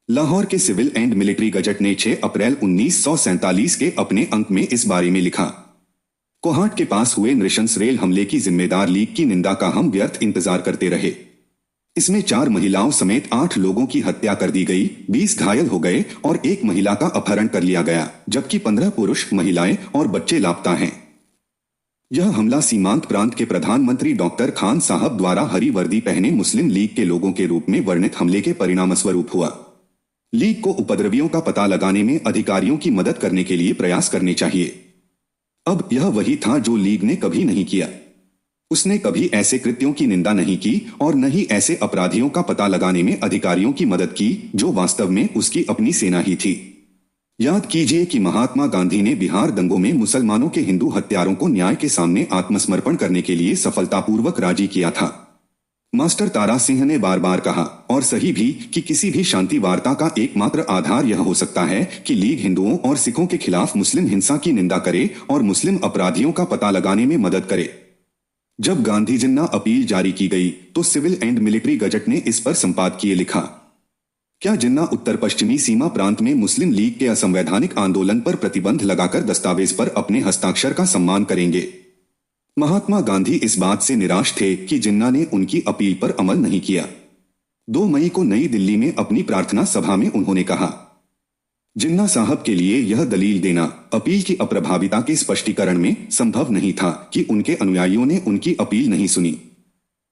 लाहौर के सिविल एंड मिलिट्री गजट ने 6 अप्रैल 1947 के अपने अंक में इस बारे में लिखा, कोहाट के पास हुए नृशंस रेल हमले की जिम्मेदार लीग की निंदा का हम व्यर्थ इंतजार करते रहे। इसमें 4 महिलाओं समेत 8 लोगों की हत्या कर दी गई, 20 घायल हो गए और एक महिला का अपहरण कर लिया गया, जबकि 15 पुरुष, महिलाएं और बच्चे लापता हैं। यह हमला सीमांत प्रांत के प्रधानमंत्री डॉक्टर खान साहब द्वारा हरी वर्दी पहने मुस्लिम लीग के लोगों के रूप में वर्णित हमले के परिणामस्वरूप हुआ। लीग को उपद्रवियों का पता लगाने में अधिकारियों की मदद करने के लिए प्रयास करने चाहिए। अब यह वही था जो लीग ने कभी नहीं किया। उसने कभी ऐसे कृत्यों की निंदा नहीं की और न ही ऐसे अपराधियों का पता लगाने में अधिकारियों की मदद की जो वास्तव में उसकी अपनी सेना ही थी। याद कीजिए कि महात्मा गांधी ने बिहार दंगों में मुसलमानों के हिंदू हत्यारों को न्याय के सामने आत्मसमर्पण करने के लिए सफलतापूर्वक राजी किया था। मास्टर तारा सिंह ने बार बार कहा, और सही भी, कि किसी भी शांति वार्ता का एकमात्र आधार यह हो सकता है कि लीग हिंदुओं और सिखों के खिलाफ मुस्लिम हिंसा की निंदा करे और मुस्लिम अपराधियों का पता लगाने में मदद करे। जब गांधी जिन्ना अपील जारी की गई तो सिविल एंड मिलिट्री गजट ने इस पर संपादकीय लिखा, क्या जिन्ना उत्तर पश्चिमी सीमा प्रांत में मुस्लिम लीग के असंवैधानिक आंदोलन पर प्रतिबंध लगाकर दस्तावेज पर अपने हस्ताक्षर का सम्मान करेंगे। महात्मा गांधी इस बात से निराश थे कि जिन्ना ने उनकी अपील पर अमल नहीं किया। 2 मई को नई दिल्ली में अपनी प्रार्थना सभा में उन्होंने कहा, जिन्ना साहब के लिए यह दलील देना अपील की अप्रभाविता के स्पष्टीकरण में संभव नहीं था कि उनके अनुयायियों ने उनकी अपील नहीं सुनी।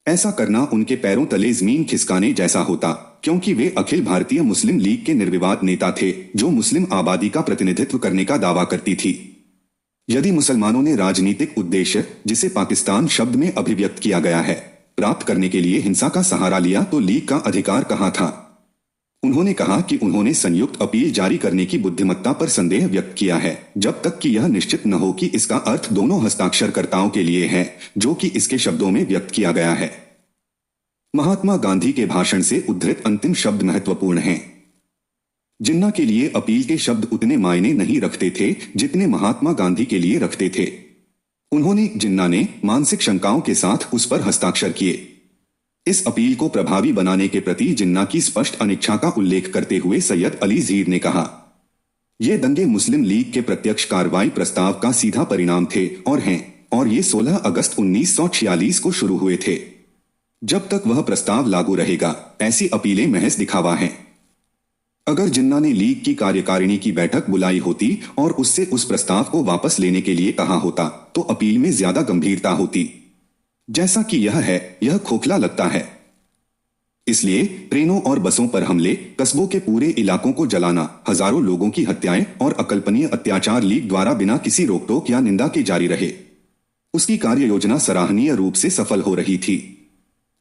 ऐसा करना उनके पैरों तले जमीन खिसकाने जैसा होता, क्योंकि वे अखिल भारतीय मुस्लिम लीग के निर्विवाद नेता थे जो मुस्लिम आबादी का प्रतिनिधित्व करने का दावा करती थी। यदि मुसलमानों ने राजनीतिक उद्देश्य, जिसे पाकिस्तान शब्द में अभिव्यक्त किया गया है, प्राप्त करने के लिए हिंसा का सहारा लिया तो लीग का अधिकार कहाँ था। उन्होंने कहा कि उन्होंने संयुक्त अपील जारी करने की बुद्धिमत्ता पर संदेह व्यक्त किया है जब तक कि यह निश्चित न हो कि इसका अर्थ दोनों हस्ताक्षरकर्ताओं के लिए है जो कि इसके शब्दों में व्यक्त किया गया है। महात्मा गांधी के भाषण से उद्धृत अंतिम शब्द महत्वपूर्ण हैं। जिन्ना के लिए अपील के शब्द उतने मायने नहीं रखते थे जितने महात्मा गांधी के लिए रखते थे। उन्होंने, जिन्ना ने, मानसिक शंकाओं के साथ उस पर हस्ताक्षर किए। इस अपील को प्रभावी बनाने के प्रति जिन्ना की स्पष्ट अनिच्छा का उल्लेख करते हुए सैयद अली ज़ीर ने कहा, ये दंगे मुस्लिम लीग के प्रत्यक्ष कार्रवाई प्रस्ताव का सीधा परिणाम थे और हैं, और ये 16 अगस्त 1946 को शुरू हुए थे। जब तक वह प्रस्ताव लागू रहेगा, ऐसी अपीलें महज दिखावा हैं। अगर जिन्ना ने लीग की कार्यकारिणी की बैठक बुलाई होती और उससे उस प्रस्ताव को वापस लेने के लिए कहा होता तो अपील में ज्यादा गंभीरता होती। जैसा कि यह है, यह खोखला लगता है। इसलिए ट्रेनों और बसों पर हमले, कस्बों के पूरे इलाकों को जलाना, हजारों लोगों की हत्याएं और अकल्पनीय अत्याचार लीग द्वारा बिना किसी रोकटोक या निंदा के जारी रहे। उसकी कार्य योजना सराहनीय रूप से सफल हो रही थी।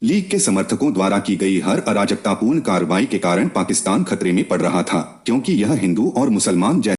लीग के समर्थकों द्वारा की गई हर अराजकतापूर्ण कार्रवाई के कारण पाकिस्तान खतरे में पड़ रहा था, क्योंकि यह हिंदू और मुसलमान